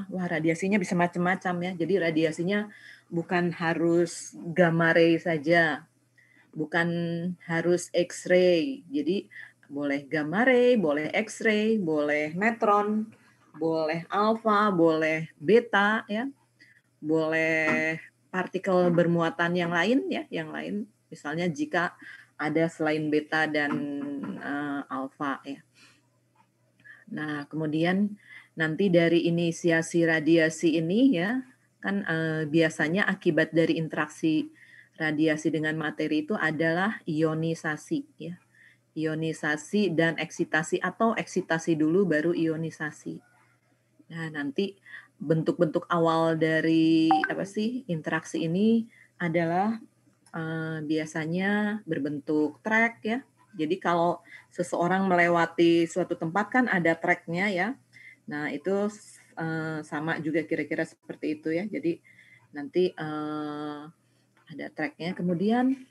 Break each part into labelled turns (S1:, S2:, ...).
S1: wah radiasinya bisa macam-macam ya. Jadi radiasinya bukan harus gamma ray saja, bukan harus X-ray. Jadi boleh gamma ray, boleh X-ray, boleh neutron, boleh alfa, boleh beta ya, boleh partikel bermuatan yang lain ya, yang lain. Misalnya jika ada selain beta dan alfa ya. Nah, kemudian nanti dari inisiasi radiasi ini ya, kan biasanya akibat dari interaksi radiasi dengan materi itu adalah ionisasi ya. Ionisasi dan eksitasi atau eksitasi dulu baru ionisasi. Nah, nanti bentuk-bentuk awal dari interaksi ini adalah biasanya berbentuk trek ya. Jadi kalau seseorang melewati suatu tempat kan ada treknya ya. Nah itu sama juga kira-kira seperti itu ya. Jadi nanti ada treknya. Kemudian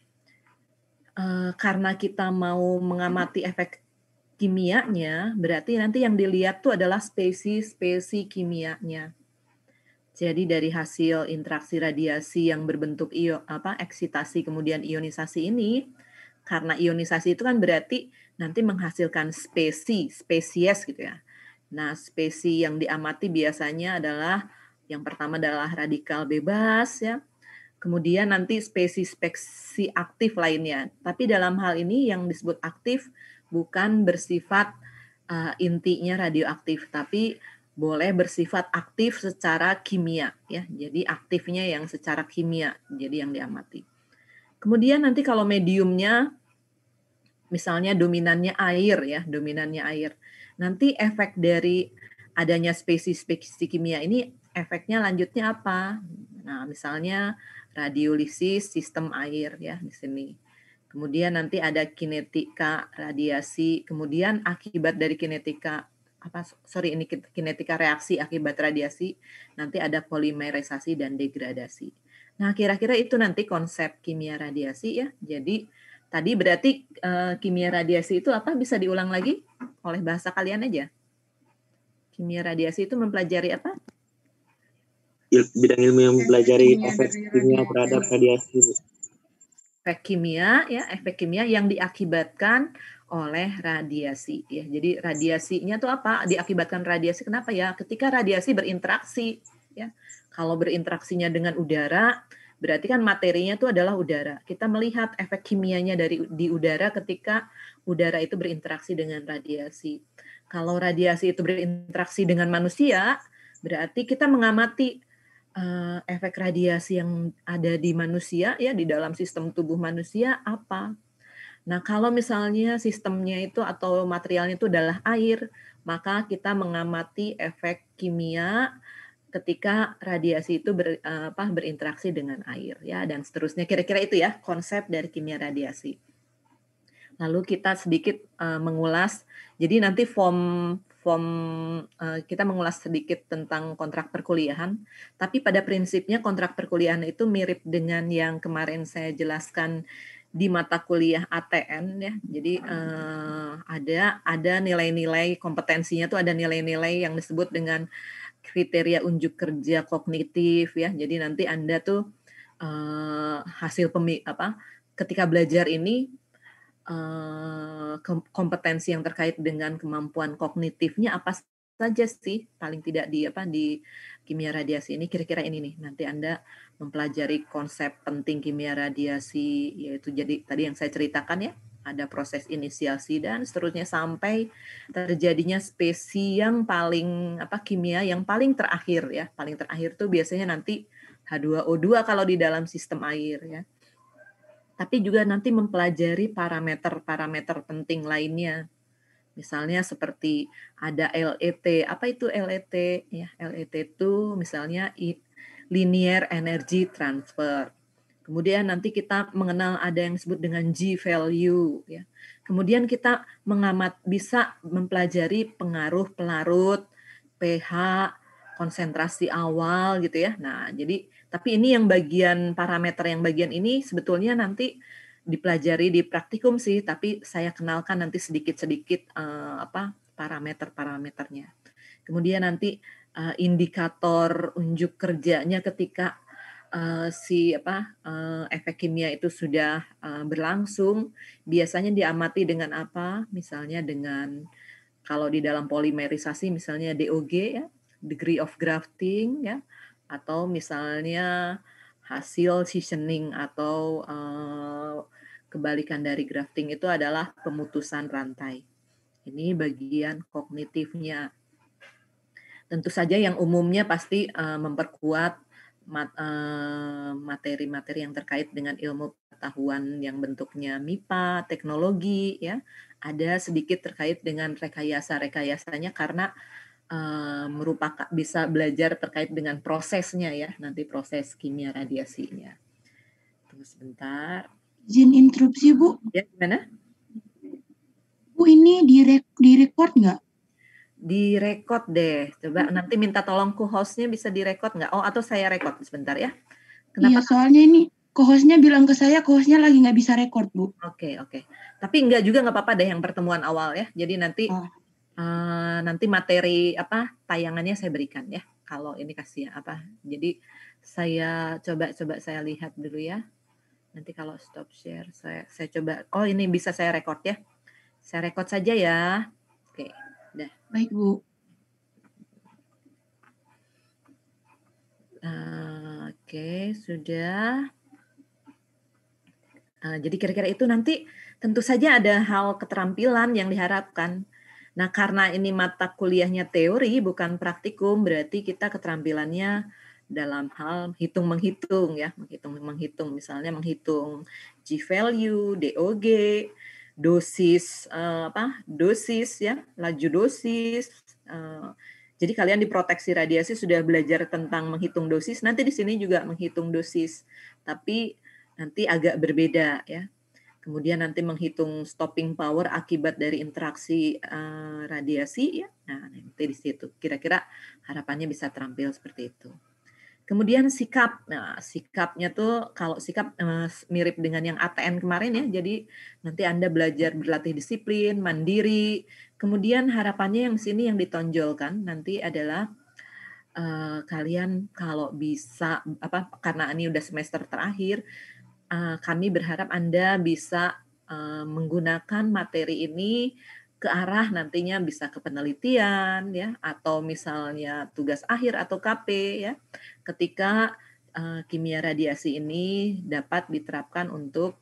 S1: karena kita mau mengamati efek kimianya, berarti nanti yang dilihat tuh adalah spesies kimianya. Jadi dari hasil interaksi radiasi yang berbentuk eksitasi kemudian ionisasi ini, karena ionisasi itu kan berarti nanti menghasilkan spesies gitu ya. Nah, spesies yang diamati biasanya adalah yang pertama adalah radikal bebas ya. Kemudian nanti spesies aktif lainnya. Tapi dalam hal ini yang disebut aktif bukan bersifat intinya radioaktif, tapi boleh bersifat aktif secara kimia ya. Jadi aktifnya yang secara kimia, jadi yang diamati. Kemudian nanti kalau mediumnya misalnya dominannya air ya, dominannya air. Nanti efek dari adanya spesies kimia ini efeknya lanjutnya apa? Nah, misalnya radiolisis sistem air ya di sini. Kemudian nanti ada kinetika radiasi, kemudian akibat dari kinetika kinetika reaksi akibat radiasi, nanti ada polimerisasi dan degradasi. Nah, kira-kira itu nanti konsep kimia radiasi ya. Jadi tadi berarti kimia radiasi itu apa, bisa diulang lagi oleh bahasa kalian aja. Kimia radiasi itu mempelajari apa?
S2: Bidang ilmu yang mempelajari efek kimia terhadap radiasi.
S1: Efek kimia ya, efek kimia yang diakibatkan oleh radiasi ya. Jadi radiasinya tuh apa? Diakibatkan radiasi kenapa ya? Ketika radiasi berinteraksi ya. Kalau berinteraksinya dengan udara, berarti kan materinya itu adalah udara. Kita melihat efek kimianya di udara ketika udara itu berinteraksi dengan radiasi. Kalau radiasi itu berinteraksi dengan manusia, berarti kita mengamati efek radiasi yang ada di manusia ya, di dalam sistem tubuh manusia apa. Nah, kalau misalnya sistemnya itu atau materialnya itu adalah air, maka kita mengamati efek kimia ketika radiasi itu berinteraksi dengan air ya, dan seterusnya. Kira-kira itu ya konsep dari kimia radiasi. Lalu kita sedikit mengulas, jadi nanti kita mengulas sedikit tentang kontrak perkuliahan, tapi pada prinsipnya kontrak perkuliahan itu mirip dengan yang kemarin saya jelaskan di mata kuliah ATN ya. Jadi ada nilai-nilai kompetensinya tuh, ada nilai-nilai yang disebut dengan kriteria unjuk kerja kognitif ya. Jadi nanti Anda tuh ketika belajar ini kompetensi yang terkait dengan kemampuan kognitifnya apa saja sih, paling tidak di kimia radiasi ini, kira-kira ini nih, nanti Anda mempelajari konsep penting kimia radiasi, yaitu jadi tadi yang saya ceritakan ya, ada proses inisiasi dan seterusnya sampai terjadinya spesies yang paling kimia yang paling terakhir ya, paling terakhir tuh biasanya nanti H2O2 kalau di dalam sistem air ya. Tapi juga nanti mempelajari parameter-parameter penting lainnya. Misalnya seperti ada LET. Apa itu LET? Ya, LET itu misalnya linear energy transfer. Kemudian nanti kita mengenal ada yang disebut dengan G-value. Ya. Kemudian kita bisa mempelajari pengaruh pelarut, pH, konsentrasi awal gitu ya. Nah, jadi tapi ini yang parameter yang bagian ini sebetulnya nanti dipelajari di praktikum sih, tapi saya kenalkan nanti sedikit-sedikit parameter-parameternya. Kemudian nanti indikator unjuk kerjanya ketika efek kimia itu sudah berlangsung, biasanya diamati dengan apa? Misalnya dengan, kalau di dalam polimerisasi misalnya DOG ya, degree of grafting ya, atau misalnya hasil seasoning, atau kebalikan dari grafting itu adalah pemutusan rantai. Ini bagian kognitifnya. Tentu saja yang umumnya pasti memperkuat materi-materi yang terkait dengan ilmu pengetahuan yang bentuknya MIPA, teknologi, ya. Ada sedikit terkait dengan rekayasanya karena merupakan bisa belajar terkait dengan prosesnya ya, nanti proses kimia radiasinya. Tunggu sebentar.
S3: Izin interupsi, Bu.
S1: Ya, gimana?
S3: Bu, ini direkord nggak?
S1: Direkod deh. Coba nanti minta tolong co-hostnya bisa direkod nggak? Oh, atau saya rekod sebentar ya.
S3: Kenapa? Iya, soalnya ini co-hostnya bilang ke saya, co-hostnya lagi nggak bisa rekod, Bu.
S1: Oke. Tapi nggak juga nggak apa-apa deh yang pertemuan awal ya. Jadi nanti nanti materi tayangannya saya berikan ya. Kalau ini kasih apa. Jadi saya coba saya lihat dulu ya. Nanti kalau stop share saya coba. Oh, ini bisa saya rekod ya. Saya rekod saja ya. Oke. Dah.
S3: Baik, Bu.
S1: Oke, sudah. Jadi kira-kira itu nanti tentu saja ada hal keterampilan yang diharapkan. Nah, karena ini mata kuliahnya teori bukan praktikum, berarti kita keterampilannya dalam hal menghitung ya, menghitung misalnya menghitung G value, DOG, dosis dosis ya, laju dosis. Jadi kalian di proteksi radiasi sudah belajar tentang menghitung dosis, nanti di sini juga menghitung dosis, tapi nanti agak berbeda ya. Kemudian nanti menghitung stopping power akibat dari interaksi radiasi ya. Nah, nanti di situ kira-kira harapannya bisa terampil seperti itu. Kemudian sikap. Nah, sikapnya tuh kalau sikap mirip dengan yang ATN kemarin ya. Jadi nanti Anda belajar berlatih disiplin, mandiri. Kemudian harapannya yang sini yang ditonjolkan nanti adalah kalian kalau bisa karena ini udah semester terakhir, kami berharap Anda bisa menggunakan materi ini ke arah nantinya bisa ke penelitian ya, atau misalnya tugas akhir atau KP ya, ketika kimia radiasi ini dapat diterapkan untuk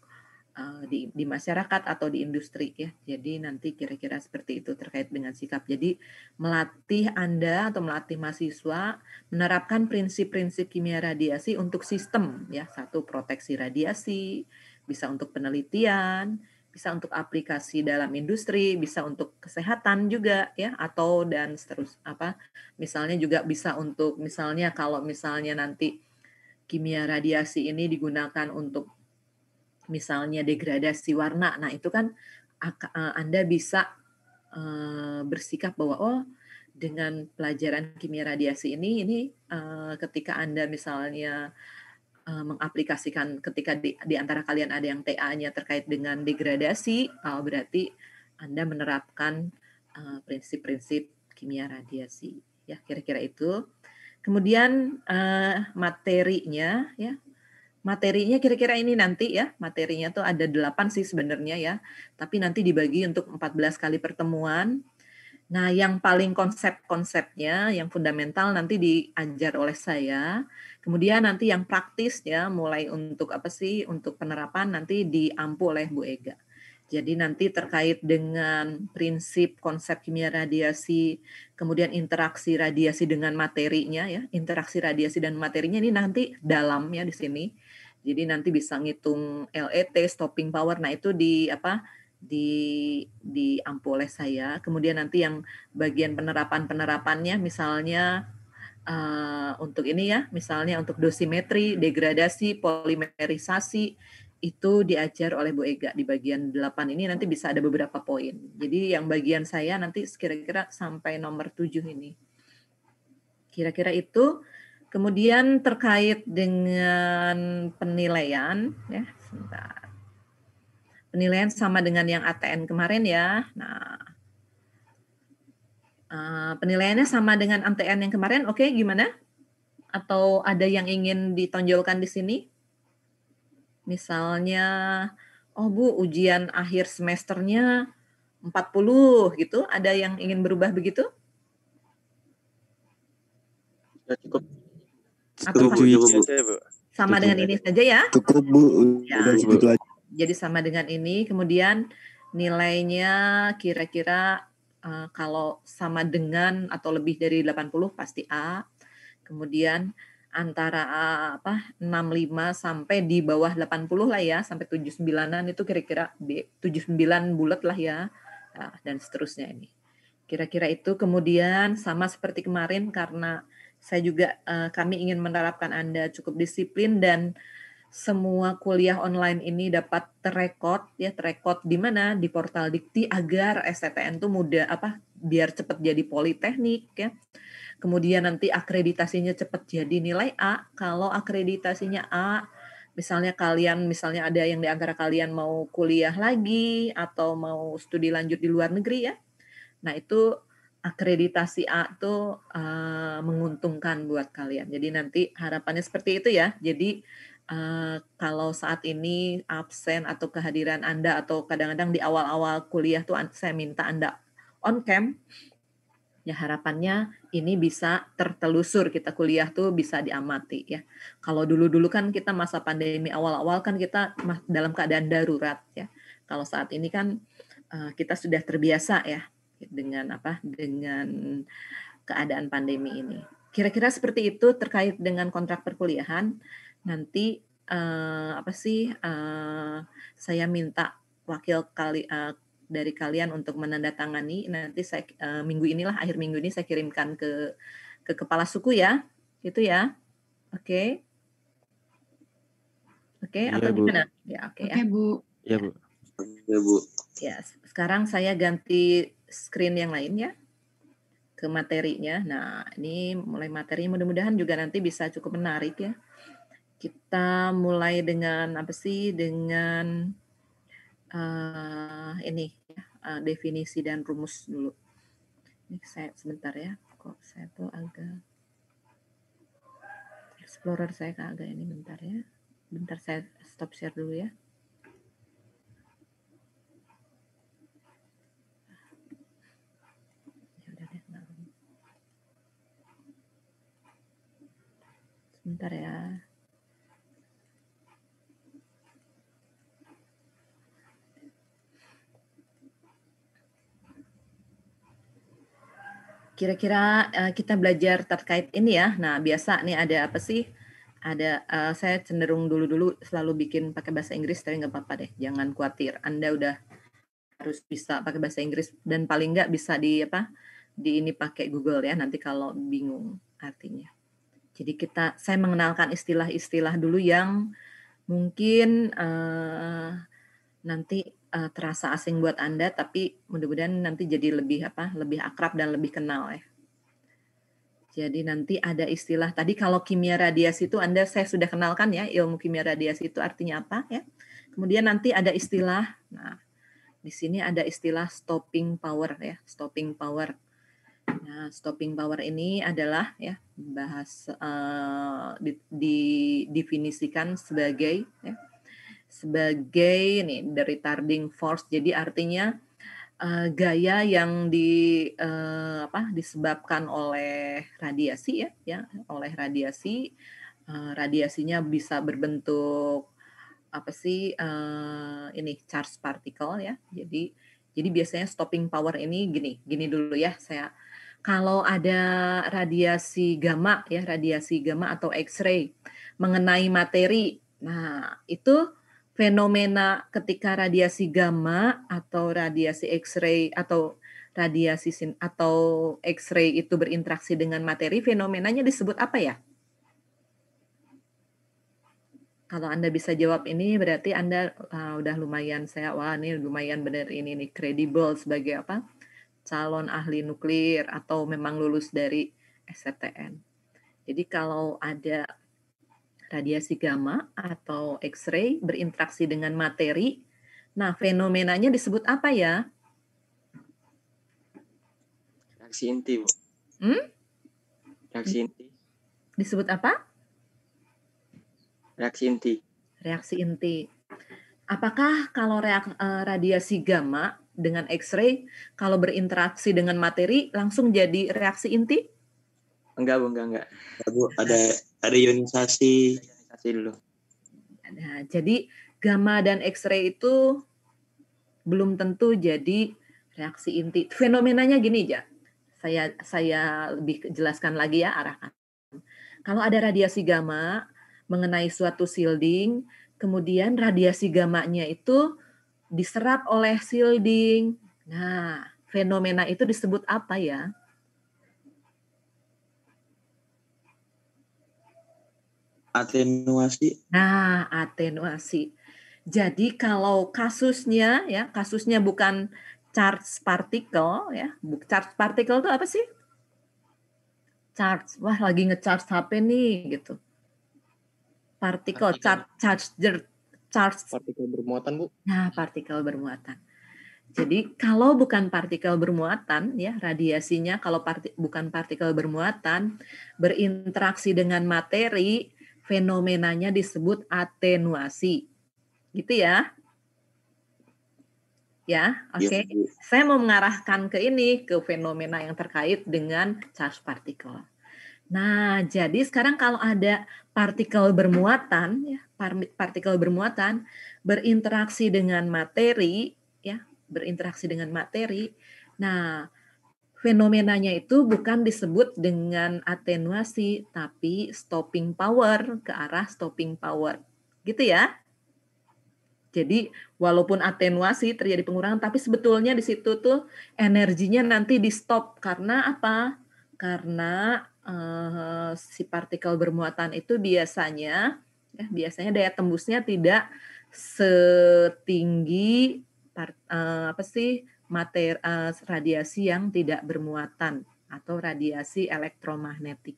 S1: di masyarakat atau di industri ya. Jadi nanti kira-kira seperti itu terkait dengan sikap. Jadi melatih Anda atau melatih mahasiswa menerapkan prinsip-prinsip kimia radiasi untuk sistem ya. Satu, proteksi radiasi, bisa untuk penelitian, bisa untuk aplikasi dalam industri, bisa untuk kesehatan juga ya, atau dan misalnya juga bisa untuk misalnya kalau misalnya nanti kimia radiasi ini digunakan untuk misalnya degradasi warna. Nah, itu kan Anda bisa bersikap bahwa dengan pelajaran kimia radiasi ini ketika Anda misalnya mengaplikasikan, ketika di antara kalian ada yang TA-nya terkait dengan degradasi, berarti Anda menerapkan prinsip-prinsip kimia radiasi. Ya, kira-kira itu. Kemudian materinya ya. Materinya kira-kira ini nanti ya, materinya tuh ada 8 sih sebenarnya ya, tapi nanti dibagi untuk 14 kali pertemuan. Nah, yang paling konsep-konsepnya, yang fundamental nanti diajar oleh saya. Kemudian nanti yang praktis ya, mulai untuk untuk penerapan nanti diampu oleh Bu Ega. Jadi nanti terkait dengan prinsip konsep kimia radiasi, kemudian interaksi radiasi dengan materinya ya, interaksi radiasi dan materinya ini nanti dalam ya di sini. Jadi nanti bisa ngitung LET, stopping power. Nah, itu diampu oleh saya. Kemudian nanti yang bagian penerapannya misalnya untuk ini ya, misalnya untuk dosimetri, degradasi, polimerisasi, itu diajar oleh Bu Ega di bagian 8 ini. Nanti bisa ada beberapa poin. Jadi yang bagian saya nanti kira-kira sampai nomor 7 ini. Kira-kira itu. Kemudian terkait dengan penilaian ya, sebentar. Penilaian sama dengan yang ATN kemarin ya. Nah, Penilaiannya sama dengan MTN yang kemarin, oke, gimana? Atau ada yang ingin ditonjolkan di sini? Misalnya, oh Bu, ujian akhir semesternya 40 gitu, ada yang ingin berubah begitu?
S2: Cukup.
S1: Atau
S2: Cukup, Bu.
S1: sama dengan ini saja ya?
S4: Cukup Bu,
S1: Ya,
S4: udah segitu aja.
S1: jadi sama dengan ini, kemudian nilainya kira-kira kalau sama dengan atau lebih dari 80 pasti A. Kemudian antara 65 sampai di bawah 80 lah ya, sampai 79-an itu kira-kira B, 79 bulat lah ya. Nah, dan seterusnya ini. Kira-kira itu. Kemudian sama seperti kemarin, karena saya juga kami ingin menerapkan Anda cukup disiplin dan semua kuliah online ini dapat terekod di mana? Di portal Dikti, agar STTN itu mudah biar cepat jadi politeknik ya. Kemudian nanti akreditasinya cepat jadi nilai A. Kalau akreditasinya A, misalnya ada yang di antara kalian mau kuliah lagi atau mau studi lanjut di luar negeri ya. Nah, itu akreditasi A itu menguntungkan buat kalian. Jadi nanti harapannya seperti itu ya. Jadi kalau saat ini absen atau kehadiran Anda atau kadang-kadang di awal-awal kuliah tuh saya minta Anda on cam, ya harapannya ini bisa tertelusur, kita kuliah tuh bisa diamati ya. Kalau dulu-dulu kan kita masa pandemi awal-awal kan kita dalam keadaan darurat ya. Kalau saat ini kan kita sudah terbiasa ya dengan keadaan pandemi ini. Kira-kira seperti itu terkait dengan kontrak perkuliahan. Nanti saya minta wakil dari kalian untuk menandatangani. Nanti saya akhir minggu ini saya kirimkan ke kepala suku ya, gitu ya. Oke. Atau
S4: Bu.
S1: gimana? Ya, oke ya.
S3: Bu.
S4: Iya Bu.
S2: Ya Bu.
S1: Ya, sekarang saya ganti screen yang lain ya, ke materinya. Nah, ini mulai materi, mudah-mudahan juga nanti bisa cukup menarik ya. Kita mulai dengan dengan ini ya, definisi dan rumus dulu. Ini saya sebentar ya, kok saya tuh agak Explorer saya agak ini bentar ya. Bentar saya stop share dulu ya. Sebentar ya. Kira-kira kita belajar terkait ini ya. Nah, biasa nih ada apa sih? Saya cenderung dulu selalu bikin pakai bahasa Inggris, tapi nggak apa-apa deh. Jangan khawatir. Anda udah harus bisa pakai bahasa Inggris dan paling nggak bisa di ini pakai Google ya. Nanti kalau bingung artinya. Jadi saya mengenalkan istilah-istilah dulu yang mungkin nanti terasa asing buat Anda, tapi mudah-mudahan nanti jadi lebih akrab dan lebih kenal ya. Jadi nanti ada istilah tadi, kalau kimia radiasi itu saya sudah kenalkan ya, ilmu kimia radiasi itu artinya apa ya. Kemudian nanti ada istilah, nah di sini ada istilah stopping power ya, stopping power. Nah, stopping power ini adalah ya didefinisikan sebagai the retarding force. Jadi artinya gaya yang disebabkan oleh radiasi ya, oleh radiasi. Radiasinya bisa berbentuk ini charge particle ya. Jadi biasanya stopping power ini gini dulu ya, kalau ada radiasi gamma atau X-ray mengenai materi. Nah, itu fenomena ketika radiasi gamma atau radiasi X-ray atau X-ray itu berinteraksi dengan materi, fenomenanya disebut apa ya? Kalau Anda bisa jawab ini, berarti Anda udah lumayan, ini lumayan benar ini nih, kredibel sebagai calon ahli nuklir atau memang lulus dari STTN. Jadi kalau ada radiasi gamma atau X-ray berinteraksi dengan materi, nah fenomenanya disebut apa ya?
S4: Reaksi inti, Bu. Reaksi inti.
S1: Disebut apa?
S4: Reaksi inti.
S1: Reaksi inti. Apakah kalau radiasi gamma dengan X-ray kalau berinteraksi dengan materi langsung jadi reaksi inti?
S4: Enggak, Bu, enggak.
S2: Ya, Bu, ada ionisasi.
S4: Ionisasi dulu.
S1: Nah, jadi gamma dan X-ray itu belum tentu jadi reaksi inti. Fenomenanya gini ya. Saya lebih jelaskan lagi ya arahkan. Kalau ada radiasi gamma mengenai suatu shielding, kemudian radiasi gammanya itu diserap oleh shielding. Nah, fenomena itu disebut apa ya?
S2: Atenuasi.
S1: Nah, atenuasi. Jadi kalau kasusnya bukan charge particle ya. Charge particle itu apa sih? Charge. Wah, lagi nge-charge HP nih gitu. Partikel, charge
S4: partikel bermuatan, Bu.
S1: Nah, partikel bermuatan. Jadi kalau bukan partikel bermuatan ya, radiasinya kalau bukan partikel bermuatan berinteraksi dengan materi, fenomenanya disebut atenuasi. Gitu ya. Ya, oke. Okay.
S2: Ya,
S1: saya mau mengarahkan ke fenomena yang terkait dengan charge partikel. Nah, jadi sekarang kalau ada partikel bermuatan, ya, partikel bermuatan berinteraksi dengan materi, ya, berinteraksi dengan materi. Nah, fenomenanya itu bukan disebut dengan atenuasi, tapi stopping power, ke arah stopping power. Gitu ya. Jadi, walaupun atenuasi terjadi pengurangan, tapi sebetulnya di situ tuh energinya nanti di stop. Karena apa? Karena si partikel bermuatan itu biasanya daya tembusnya tidak setinggi radiasi yang tidak bermuatan atau radiasi elektromagnetik.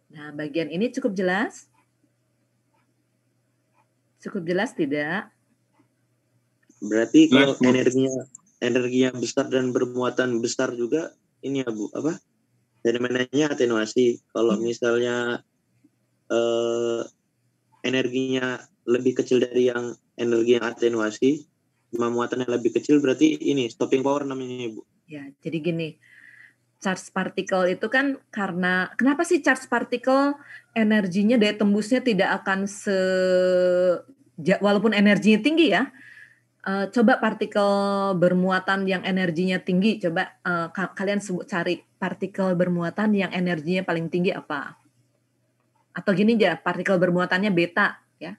S1: Nah, bagian ini cukup jelas? Cukup jelas tidak?
S2: Berarti kalau energinya besar dan bermuatan besar juga ini ya, Bu, apa? Fenomenanya atenuasi. Kalau misalnya energinya lebih kecil dari yang energi yang atenuasi, muatannya lebih kecil, berarti ini stopping power namanya, Bu.
S1: Ya, jadi gini, charge particle itu kan kenapa sih charge particle energinya, daya tembusnya tidak akan walaupun energinya tinggi ya. Coba partikel bermuatan yang energinya tinggi, coba kalian cari partikel bermuatan yang energinya paling tinggi apa? Atau gini aja, partikel bermuatannya beta, ya.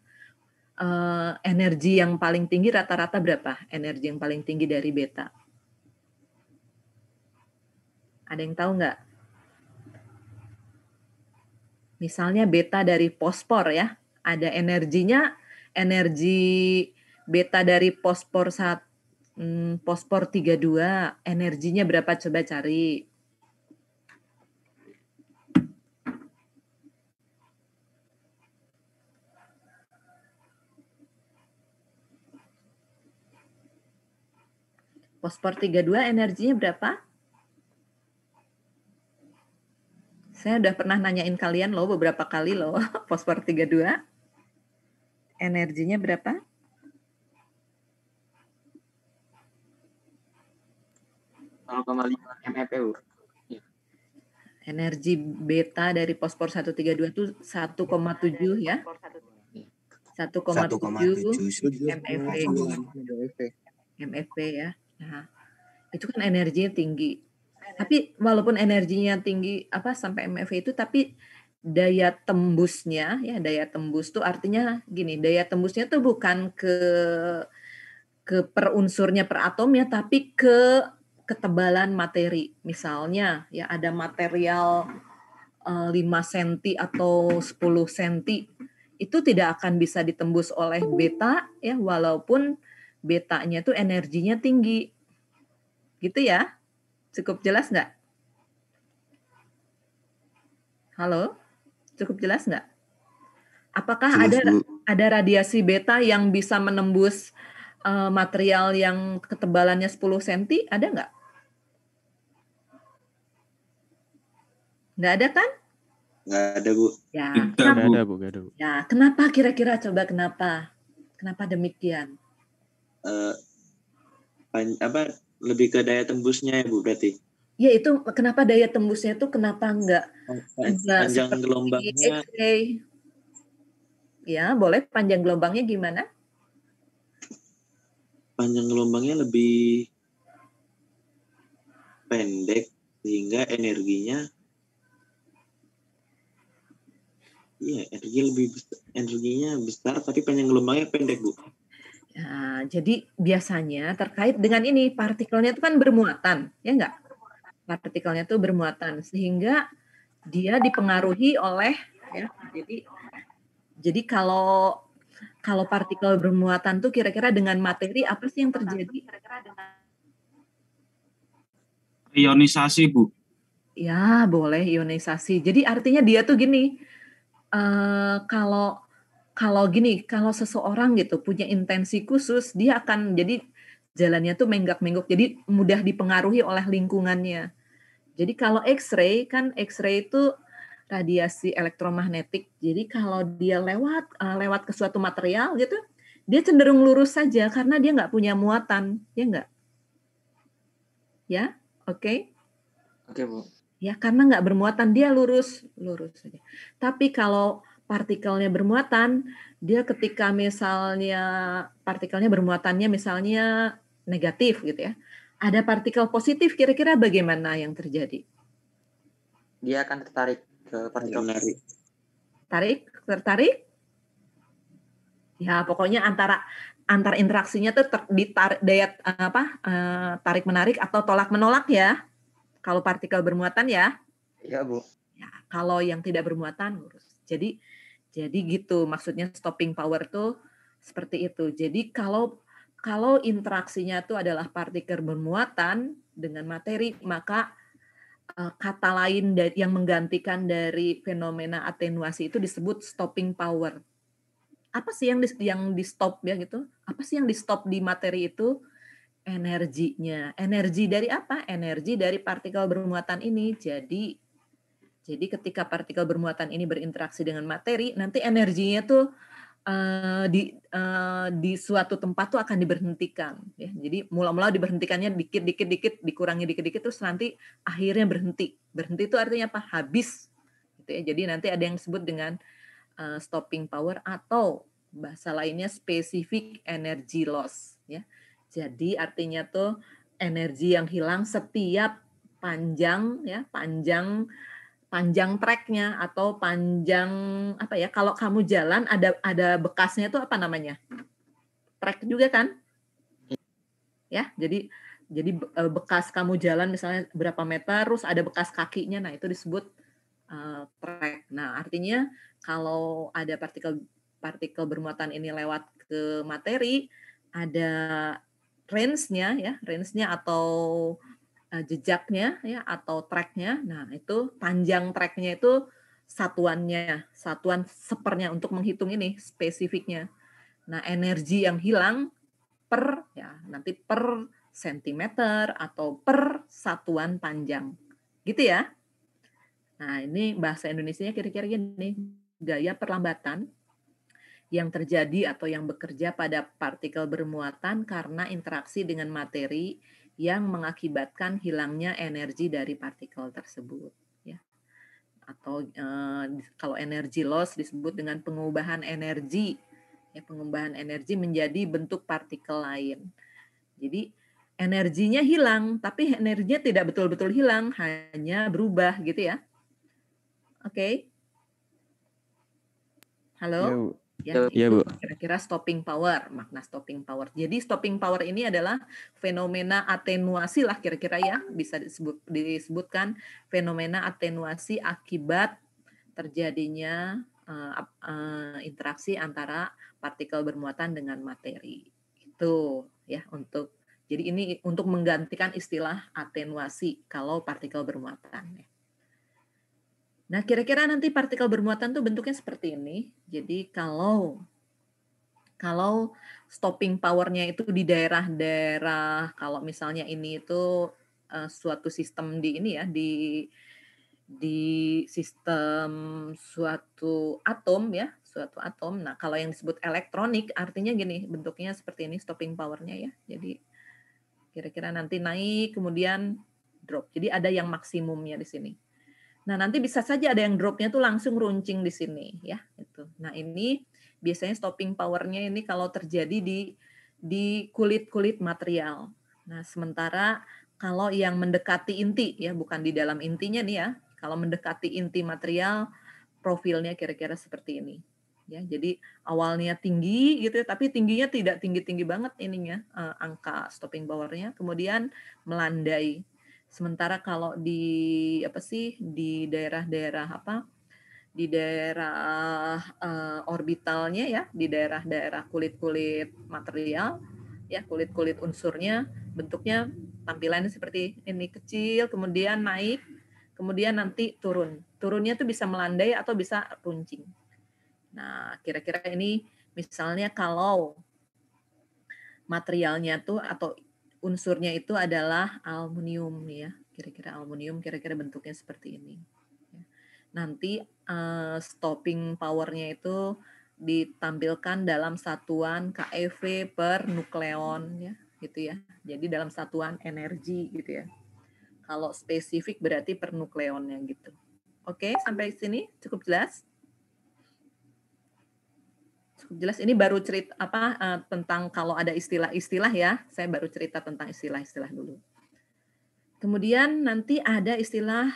S1: Energi yang paling tinggi rata-rata berapa? Energi yang paling tinggi dari beta? Ada yang tahu nggak? Misalnya beta dari fosfor ya, ada energi beta dari fosfor 32, energinya berapa, coba cari. Fosfor 32 energinya berapa? Saya udah pernah nanyain kalian loh beberapa kali loh, fosfor 32. Energinya berapa?
S4: MeV.
S1: Energi beta dari fosfor 132 itu 1,7 ya. 1,7 MeV ya. Nah, itu kan energinya tinggi. Tapi walaupun energinya tinggi sampai MeV itu, tapi daya tembusnya ya, daya tembus tuh artinya gini, daya tembusnya tuh bukan ke per unsurnya, per atomnya, tapi ke ketebalan materi. Misalnya ya ada material 5 cm atau 10 cm, itu tidak akan bisa ditembus oleh beta ya, walaupun betanya tuh energinya tinggi. Gitu ya? Cukup jelas nggak? Halo? Cukup jelas nggak? Apakah ada radiasi beta yang bisa menembus material yang ketebalannya 10 cm? Ada nggak? Nggak ada kan?
S2: Nggak ada, Bu.
S1: Ya,
S5: Tidak,
S1: kenapa?
S5: Bu. Nggak ada, Bu.
S1: Ya, kenapa kira-kira coba kenapa? Kenapa demikian?
S2: Lebih ke daya tembusnya ya, Bu, berarti.
S1: Ya itu kenapa daya tembusnya itu kenapa nggak
S2: Panjang
S1: seperti
S2: gelombangnya,
S1: X-ray? Ya, boleh panjang gelombangnya gimana?
S2: panjang gelombangnya lebih pendek sehingga energinya energinya besar tapi panjang gelombangnya pendek, Bu.
S1: Ya, jadi biasanya terkait dengan ini partikelnya itu kan bermuatan, ya enggak? Partikelnya itu bermuatan sehingga dia dipengaruhi oleh ya. Jadi kalau partikel bermuatan tuh kira-kira dengan materi apa sih yang terjadi?
S5: Ionisasi, Bu.
S1: Ya, boleh ionisasi. Jadi artinya dia tuh gini, kalau seseorang gitu punya intensi khusus, dia akan jadi jalannya tuh menggak-menggok, jadi mudah dipengaruhi oleh lingkungannya. Jadi kalau X-ray itu radiasi elektromagnetik. Jadi kalau dia lewat ke suatu material gitu, dia cenderung lurus saja karena dia nggak punya muatan, ya nggak? Ya, oke.
S4: Oke, Bu.
S1: Ya, karena nggak bermuatan, dia lurus saja. Tapi kalau partikelnya bermuatan, dia ketika misalnya partikelnya bermuatannya misalnya negatif gitu ya, ada partikel positif, kira-kira bagaimana yang terjadi?
S4: Dia akan tertarik ke partikel.
S1: Tertarik? Ya, pokoknya antar interaksinya tuh ditarik daya tarik menarik atau tolak menolak ya. Kalau partikel bermuatan ya.
S4: Iya, Bu.
S1: Ya, kalau yang tidak bermuatan lurus. Jadi gitu maksudnya stopping power tuh seperti itu. Jadi kalau interaksinya itu adalah partikel bermuatan dengan materi, maka kata lain yang menggantikan dari fenomena atenuasi itu disebut stopping power. Apa sih yang di stop ya gitu? Apa sih yang di stop di materi itu? Energinya. Energi dari apa? Energi dari partikel bermuatan ini. Jadi ketika partikel bermuatan ini berinteraksi dengan materi, nanti energinya tuh di suatu tempat tuh akan diberhentikan. Ya. Jadi mula-mula diberhentikannya dikit, dikurangi dikit-dikit, terus nanti akhirnya berhenti. Berhenti itu artinya apa? Habis. Gitu ya. Jadi nanti ada yang disebut dengan stopping power atau bahasa lainnya specific energy loss. Ya. Jadi artinya tuh energi yang hilang setiap panjang treknya atau panjang apa ya, kalau kamu jalan ada bekasnya itu apa namanya, trek juga kan ya. Jadi bekas kamu jalan misalnya berapa meter terus ada bekas kakinya, nah itu disebut trek. Nah artinya kalau ada partikel bermuatan ini lewat ke materi, ada range-nya atau jejaknya ya atau tracknya. Nah itu panjang tracknya itu satuan sepernya untuk menghitung ini spesifiknya. Nah energi yang hilang nanti per sentimeter atau per satuan panjang gitu ya. Nah ini bahasa Indonesianya kira-kira gini, gaya perlambatan yang terjadi atau yang bekerja pada partikel bermuatan karena interaksi dengan materi yang mengakibatkan hilangnya energi dari partikel tersebut. Ya. Atau kalau energy loss disebut dengan pengubahan energi. Ya, pengubahan energi menjadi bentuk partikel lain. Jadi energinya hilang, tapi energinya tidak betul-betul hilang, hanya berubah gitu ya. Oke. Halo? Ya, itu kira-kira stopping power, makna stopping power. Jadi stopping power ini adalah fenomena atenuasi lah kira-kira ya, bisa disebutkan fenomena atenuasi akibat terjadinya interaksi antara partikel bermuatan dengan materi. Itu ya jadi ini untuk menggantikan istilah atenuasi kalau partikel bermuatan ya. Nah, kira-kira nanti partikel bermuatan tuh bentuknya seperti ini. Jadi kalau stopping power-nya itu di daerah-daerah, kalau misalnya ini itu suatu sistem di ini ya, di sistem suatu atom ya, suatu atom. Nah, kalau yang disebut elektronik artinya gini, bentuknya seperti ini stopping powernya ya. Jadi kira-kira nanti naik kemudian drop. Jadi ada yang maksimumnya di sini. Nah, nanti bisa saja ada yang dropnya tuh langsung runcing di sini ya, itu. Nah, ini biasanya stopping powernya ini kalau terjadi di kulit-kulit material. Nah, sementara kalau yang mendekati inti ya, bukan di dalam intinya nih ya. Kalau mendekati inti material, profilnya kira-kira seperti ini. Ya, jadi awalnya tinggi gitu ya, tapi tingginya tidak tinggi-tinggi banget ininya angka stopping powernya, kemudian melandai. Sementara kalau di apa sih di daerah-daerah apa di daerah orbitalnya ya, di daerah-daerah kulit-kulit material ya, kulit-kulit unsurnya bentuknya tampilannya seperti ini, kecil kemudian naik kemudian nanti turun. Turunnya tuh bisa melandai atau bisa runcing. Nah, kira-kira ini misalnya kalau materialnya tuh atau unsurnya itu adalah aluminium nih ya. Kira-kira aluminium, kira-kira bentuknya seperti ini. Nanti stopping powernya itu ditampilkan dalam satuan keV per nukleon ya, gitu ya. Jadi dalam satuan energi gitu ya. Kalau spesifik berarti per nukleonnya gitu. Oke, sampai sini cukup jelas? Cukup jelas. Ini baru cerita tentang kalau ada istilah-istilah ya. Saya baru cerita tentang istilah-istilah dulu. Kemudian nanti ada istilah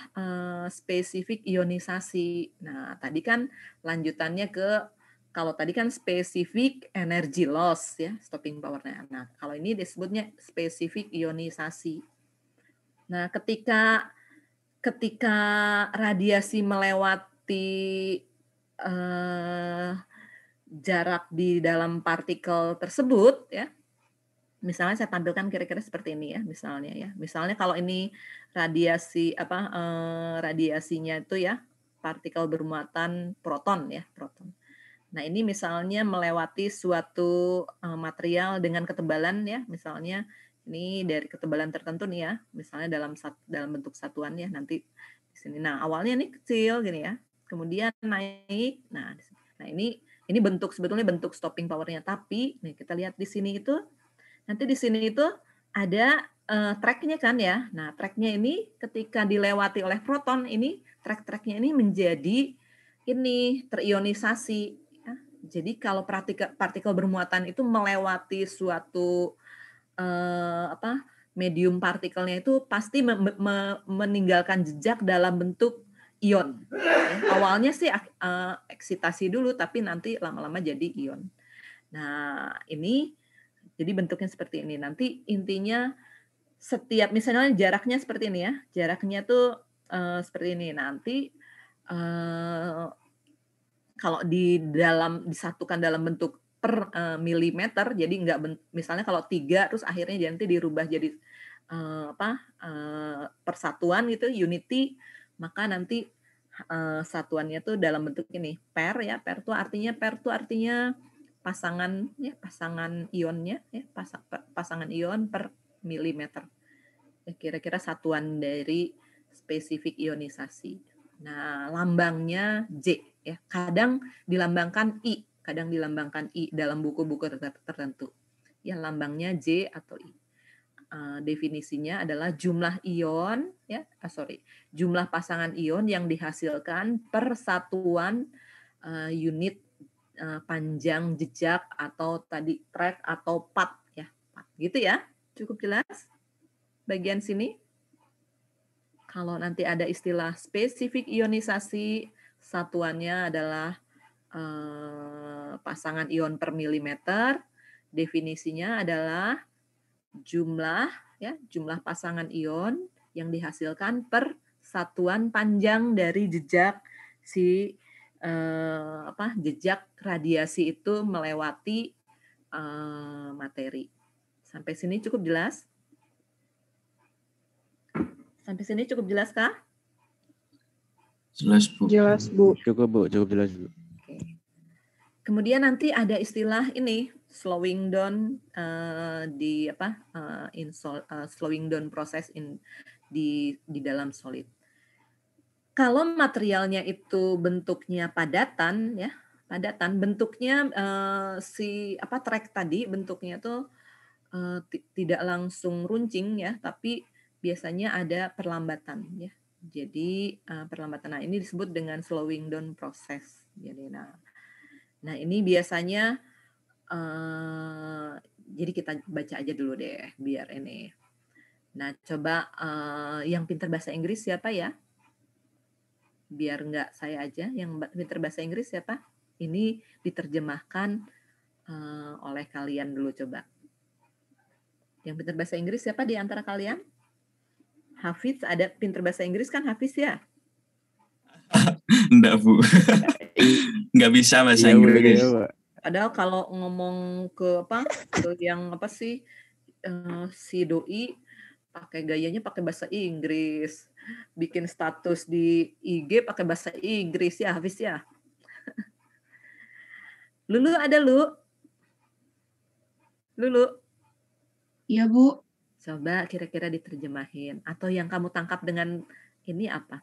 S1: spesifik ionisasi. Nah, tadi kan lanjutannya ke kalau tadi kan spesifik energy loss ya, stopping power-nya. Nah, kalau ini disebutnya spesifik ionisasi. Nah, ketika radiasi melewati jarak di dalam partikel tersebut ya, misalnya saya tampilkan kira-kira seperti ini ya, misalnya ya. Misalnya kalau ini radiasi radiasinya itu ya partikel bermuatan proton ya, proton. Nah, ini misalnya melewati suatu material dengan ketebalan ya, misalnya ini dari ketebalan tertentu nih ya, misalnya dalam bentuk satuan ya nanti di sini. Nah, awalnya ini kecil gini ya, kemudian naik. Nah, ini sebetulnya bentuk stopping powernya, tapi nih kita lihat di sini itu nanti di sini itu ada tracknya kan ya. Nah, tracknya ini ketika dilewati oleh proton ini track-tracknya ini menjadi ini terionisasi. Ya. Jadi kalau partikel bermuatan itu melewati suatu medium partikelnya itu pasti meninggalkan jejak dalam bentuk ion. Ya. Awalnya sih eksitasi dulu, tapi nanti lama-lama jadi ion. Nah, ini jadi bentuknya seperti ini. Nanti intinya setiap misalnya jaraknya seperti ini ya. Jaraknya tuh seperti ini. Nanti kalau disatukan dalam bentuk per milimeter, jadi nggak misalnya kalau 3 terus akhirnya nanti dirubah jadi persatuan gitu, unity, maka nanti satuannya tuh dalam bentuk ini per ya. Per tuh artinya pasangan ya, pasangan ionnya ya, pasangan ion per milimeter. Ya, kira-kira satuan dari spesifik ionisasi. Nah, lambangnya J ya. Kadang dilambangkan I dalam buku-buku tertentu. Ya, lambangnya J atau I. Definisinya adalah jumlah ion ya, jumlah pasangan ion yang dihasilkan per satuan unit panjang jejak atau tadi track atau path ya, gitu ya. Cukup jelas bagian sini. Kalau nanti ada istilah spesifik ionisasi, satuannya adalah pasangan ion per milimeter. Definisinya adalah jumlah pasangan ion yang dihasilkan per satuan panjang dari jejak jejak radiasi itu melewati materi. Sampai sini cukup jelas? Sampai sini cukup jelas kah?
S5: Jelas, Bu.
S6: Jelas, Bu.
S7: Cukup jelas, Bu.
S1: Oke. Kemudian nanti ada istilah ini slowing down slowing down proses di dalam solid. Kalau materialnya itu bentuknya padatan ya, bentuknya trek tadi bentuknya tuh tidak langsung runcing ya, tapi biasanya ada perlambatan ya. Jadi perlambatan, nah ini disebut dengan slowing down process. Jadi nah ini biasanya jadi kita baca aja dulu deh biar ini. Nah coba yang pintar bahasa Inggris siapa ya? Biar nggak saya aja yang pintar bahasa Inggris siapa? Ini diterjemahkan oleh kalian dulu coba. Yang pintar bahasa Inggris siapa di antara kalian? Hafiz, ada pintar bahasa Inggris kan Hafiz ya?
S5: Enggak, Bu. Nggak bisa bahasa Inggris.
S1: Padahal kalau ngomong ke yang si doi pakai gayanya pakai bahasa Inggris, bikin status di IG pakai bahasa Inggris ya Hafiz ya. Lulu ada Lulu?
S3: Iya, Bu.
S1: Coba kira-kira diterjemahin. Atau yang kamu tangkap dengan ini apa?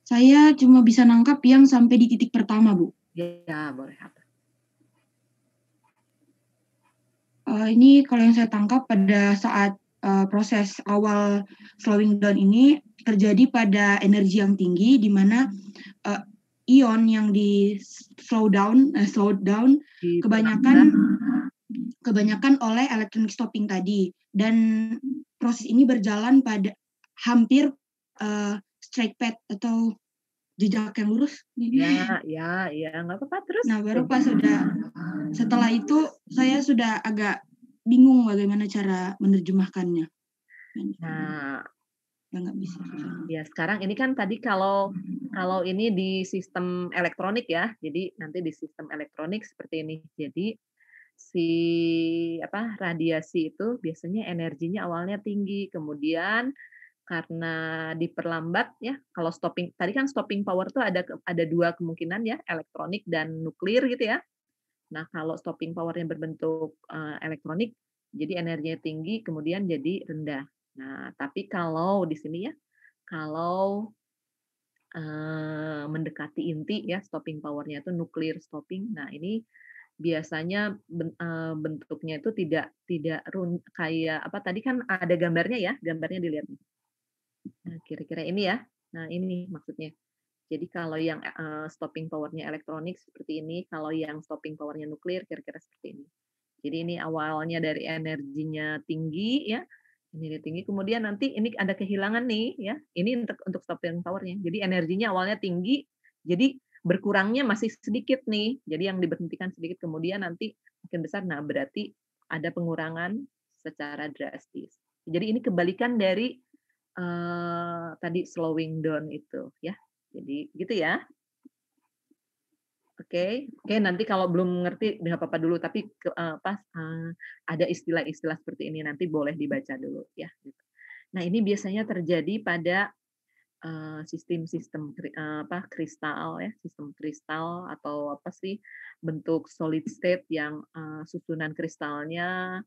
S3: Saya cuma bisa nangkap yang sampai di titik pertama, Bu.
S1: Ya, boleh. Apa?
S3: Ini kalau yang saya tangkap pada saat proses awal slowing down ini terjadi pada energi yang tinggi, di mana ion yang di slow down kebanyakan oleh electronic stopping tadi, dan proses ini berjalan pada hampir straight path atau jejak yang lurus.
S1: Ya, nggak apa-apa terus.
S3: Nah, baru pas setelah itu saya sudah agak bingung bagaimana cara menerjemahkannya.
S1: Nah,
S3: ya nggak bisa.
S1: Ya, sekarang ini kan tadi kalau ini di sistem elektronik ya. Jadi nanti di sistem elektronik seperti ini. Jadi radiasi itu biasanya energinya awalnya tinggi, kemudian karena diperlambat ya. Kalau tadi kan stopping power tuh ada dua kemungkinan ya, elektronik dan nuklir gitu ya. Nah, kalau stopping powernya berbentuk elektronik, jadi energinya tinggi, kemudian jadi rendah. Nah, tapi kalau di sini ya, kalau mendekati inti ya, stopping powernya itu nuklir stopping. Nah, ini biasanya bentuknya itu tidak kayak tadi kan ada gambarnya ya, gambarnya dilihat nih. Nah, kira-kira ini ya. Nah, ini maksudnya. Jadi kalau yang stopping powernya elektronik seperti ini, kalau yang stopping powernya nuklir kira-kira seperti ini. Jadi ini awalnya dari energinya tinggi ya, energi tinggi, kemudian nanti ini ada kehilangan nih ya. Ini untuk stopping powernya. Jadi energinya awalnya tinggi, jadi berkurangnya masih sedikit nih. Jadi yang diberhentikan sedikit, kemudian nanti makin besar. Nah, berarti ada pengurangan secara drastis. Jadi ini kebalikan dari tadi slowing down itu ya. Jadi gitu ya. Oke, nanti kalau belum ngerti nggak apa-apa dulu, tapi ada istilah-istilah seperti ini nanti boleh dibaca dulu ya. Nah, ini biasanya terjadi pada sistem kristal ya, sistem kristal atau bentuk solid state yang susunan kristalnya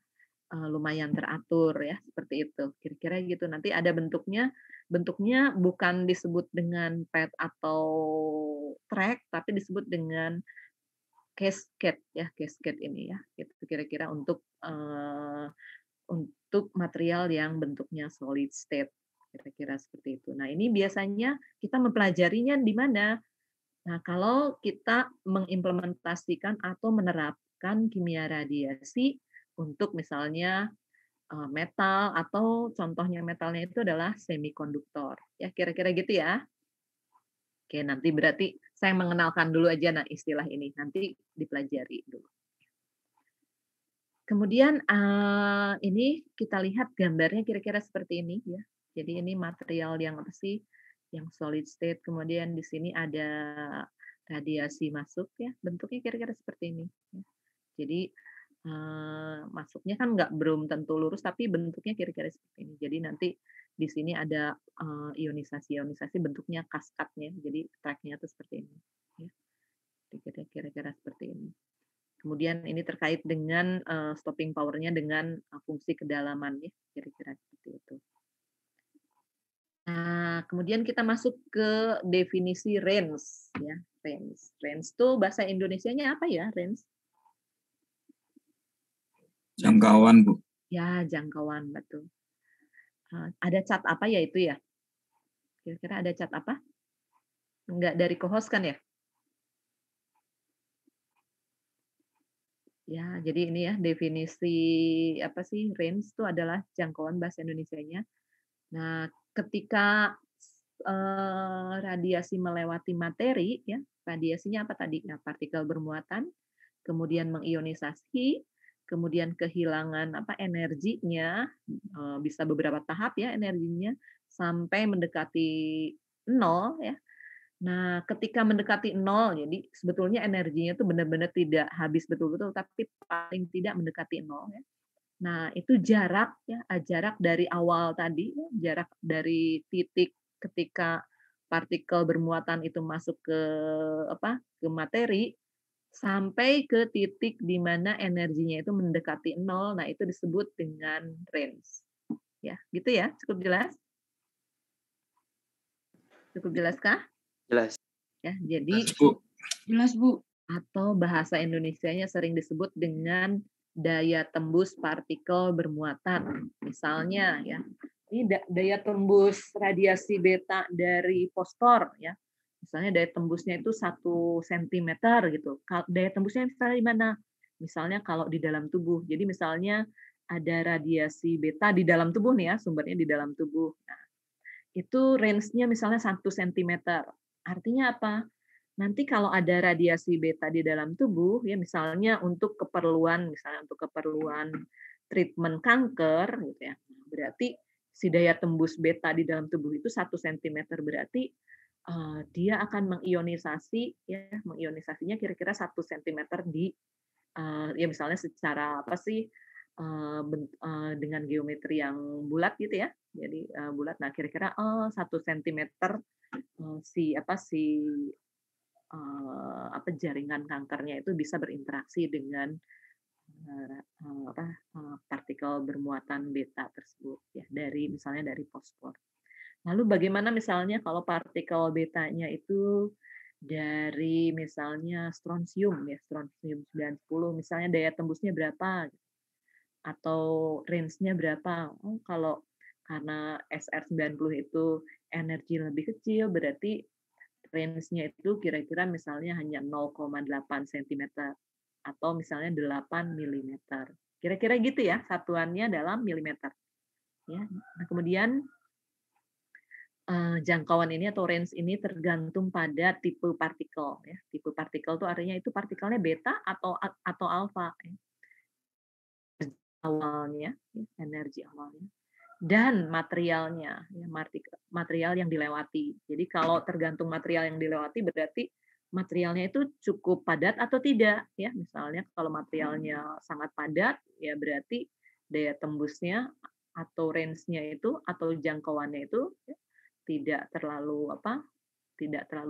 S1: lumayan teratur ya, seperti itu. Kira-kira gitu. Nanti ada bentuknya bukan disebut dengan pad atau track, tapi disebut dengan cascade ya, cascade ini ya. Gitu kira-kira untuk material yang bentuknya solid state. Kira-kira seperti itu. Nah, ini biasanya kita mempelajarinya di mana? Nah, kalau kita mengimplementasikan atau menerapkan kimia radiasi untuk misalnya metal, atau contohnya metalnya itu adalah semikonduktor. Ya, kira-kira gitu ya. Oke, nanti berarti saya mengenalkan dulu aja istilah ini. Nanti dipelajari dulu. Kemudian ini kita lihat gambarnya kira-kira seperti ini ya. Jadi ini material yang yang solid state. Kemudian di sini ada radiasi masuk ya. Bentuknya kira-kira seperti ini. Jadi masuknya kan belum tentu lurus, tapi bentuknya kira-kira seperti ini. Jadi nanti di sini ada ionisasi bentuknya kaskadnya. Jadi tracknya itu seperti ini. Ya. Kira-kira seperti ini. Kemudian ini terkait dengan stopping power-nya dengan fungsi kedalaman, ya, kira-kira seperti itu. Nah, kemudian kita masuk ke definisi range, ya. Range itu bahasa Indonesianya apa ya, range?
S5: Jangkauan, Bu.
S1: Ya, jangkauan, betul. Ada cat apa ya itu ya? Kira-kira ada cat apa? Enggak dari co-host kan ya? Ya, jadi ini ya definisi apa sih range itu adalah jangkauan bahasa Indonesianya. Nah, ketika radiasi melewati materi, ya, radiasinya apa tadi? Nah, partikel bermuatan, kemudian mengionisasi, kemudian kehilangan apa energinya, bisa beberapa tahap ya energinya sampai mendekati 0 ya. Nah, ketika mendekati 0, jadi sebetulnya energinya itu benar-benar tidak habis betul-betul, tapi paling tidak mendekati 0 ya. Nah, itu jarak ya, jarak dari awal tadi, jarak dari titik ketika partikel bermuatan itu masuk ke apa? Ke materi sampai ke titik di mana energinya itu mendekati 0. Nah, itu disebut dengan range. Ya, gitu ya. Cukup jelas? Cukup jelaskah?
S4: Jelas.
S1: Ya, jadi
S5: Bu.
S3: Jelas, Bu.
S1: atau bahasa Indonesianya sering disebut dengan daya tembus partikel bermuatan. Misalnya ya, ini daya tembus radiasi beta dari fosfor ya. Misalnya daya tembusnya itu 1 cm gitu. Daya tembusnya misalnya di mana? Misalnya kalau di dalam tubuh. Jadi misalnya ada radiasi beta di dalam tubuh nih ya, sumbernya di dalam tubuh. Nah, itu range-nya misalnya 1 cm. Artinya apa? Nanti kalau ada radiasi beta di dalam tubuh, ya misalnya untuk keperluan treatment kanker, gitu ya. Berarti si daya tembus beta di dalam tubuh itu 1 cm, berarti dia akan mengionisasi, ya mengionisasinya kira-kira 1 cm di ya misalnya secara apa sih dengan geometri yang bulat gitu ya. Jadi bulat. Nah kira-kira 1 cm si jaringan kankernya itu bisa berinteraksi dengan partikel bermuatan beta tersebut ya misalnya dari fosfor. Lalu bagaimana misalnya kalau partikel betanya itu dari misalnya strontium ya, strontium 90 misalnya daya tembusnya berapa atau range-nya berapa? Oh, kalau karena SR90 itu energi lebih kecil berarti range-nya itu kira-kira misalnya hanya 0,8 cm atau misalnya 8 mm. Kira-kira gitu ya, satuannya dalam milimeter. Ya. Nah, kemudian jangkauan ini atau range ini tergantung pada tipe partikel. Ya. Tipe partikel itu artinya itu partikelnya beta atau alfa. Ya. Awalnya, ya, energi awalnya. Dan materialnya, ya, material yang dilewati. Jadi kalau tergantung material yang dilewati berarti materialnya itu cukup padat atau tidak. Ya, misalnya kalau materialnya sangat padat, ya berarti daya tembusnya atau range-nya itu atau jangkauannya itu ya, tidak terlalu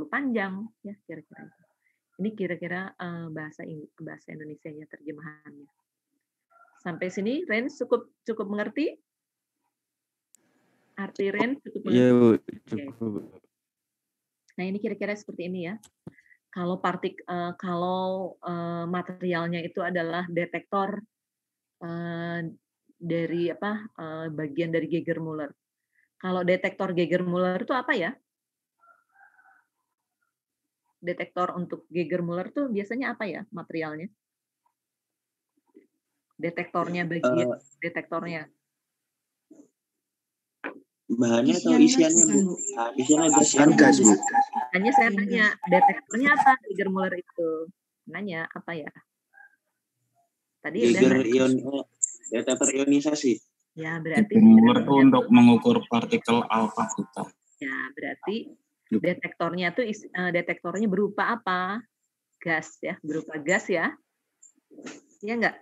S1: panjang, ya kira-kira itu. Ini kira-kira bahasa Indonesianya terjemahannya. Sampai sini range cukup mengerti? Arti range cukup mengerti?
S4: Iya, Bu.
S1: Oke. Nah, ini kira-kira seperti ini ya. Kalau materialnya itu adalah detektor dari bagian dari Geiger-Müller. Kalau detektor Geiger-Müller itu apa ya? Detektor untuk Geiger-Müller itu biasanya apa ya materialnya? Detektornya bagian detektornya.
S2: Bahannya atau isiannya, Bu? Isiannya gas, Bu.
S1: Hanya saya tanya, detektornya apa Geiger-Müller itu? Nanya apa ya? Tadi
S2: detektor ionisasi.
S1: Ya, berarti
S5: Geiger-Müller itu untuk mengukur partikel alfa beta.
S1: Ya, berarti detektornya berupa apa? Gas ya, berupa gas ya. Iya enggak?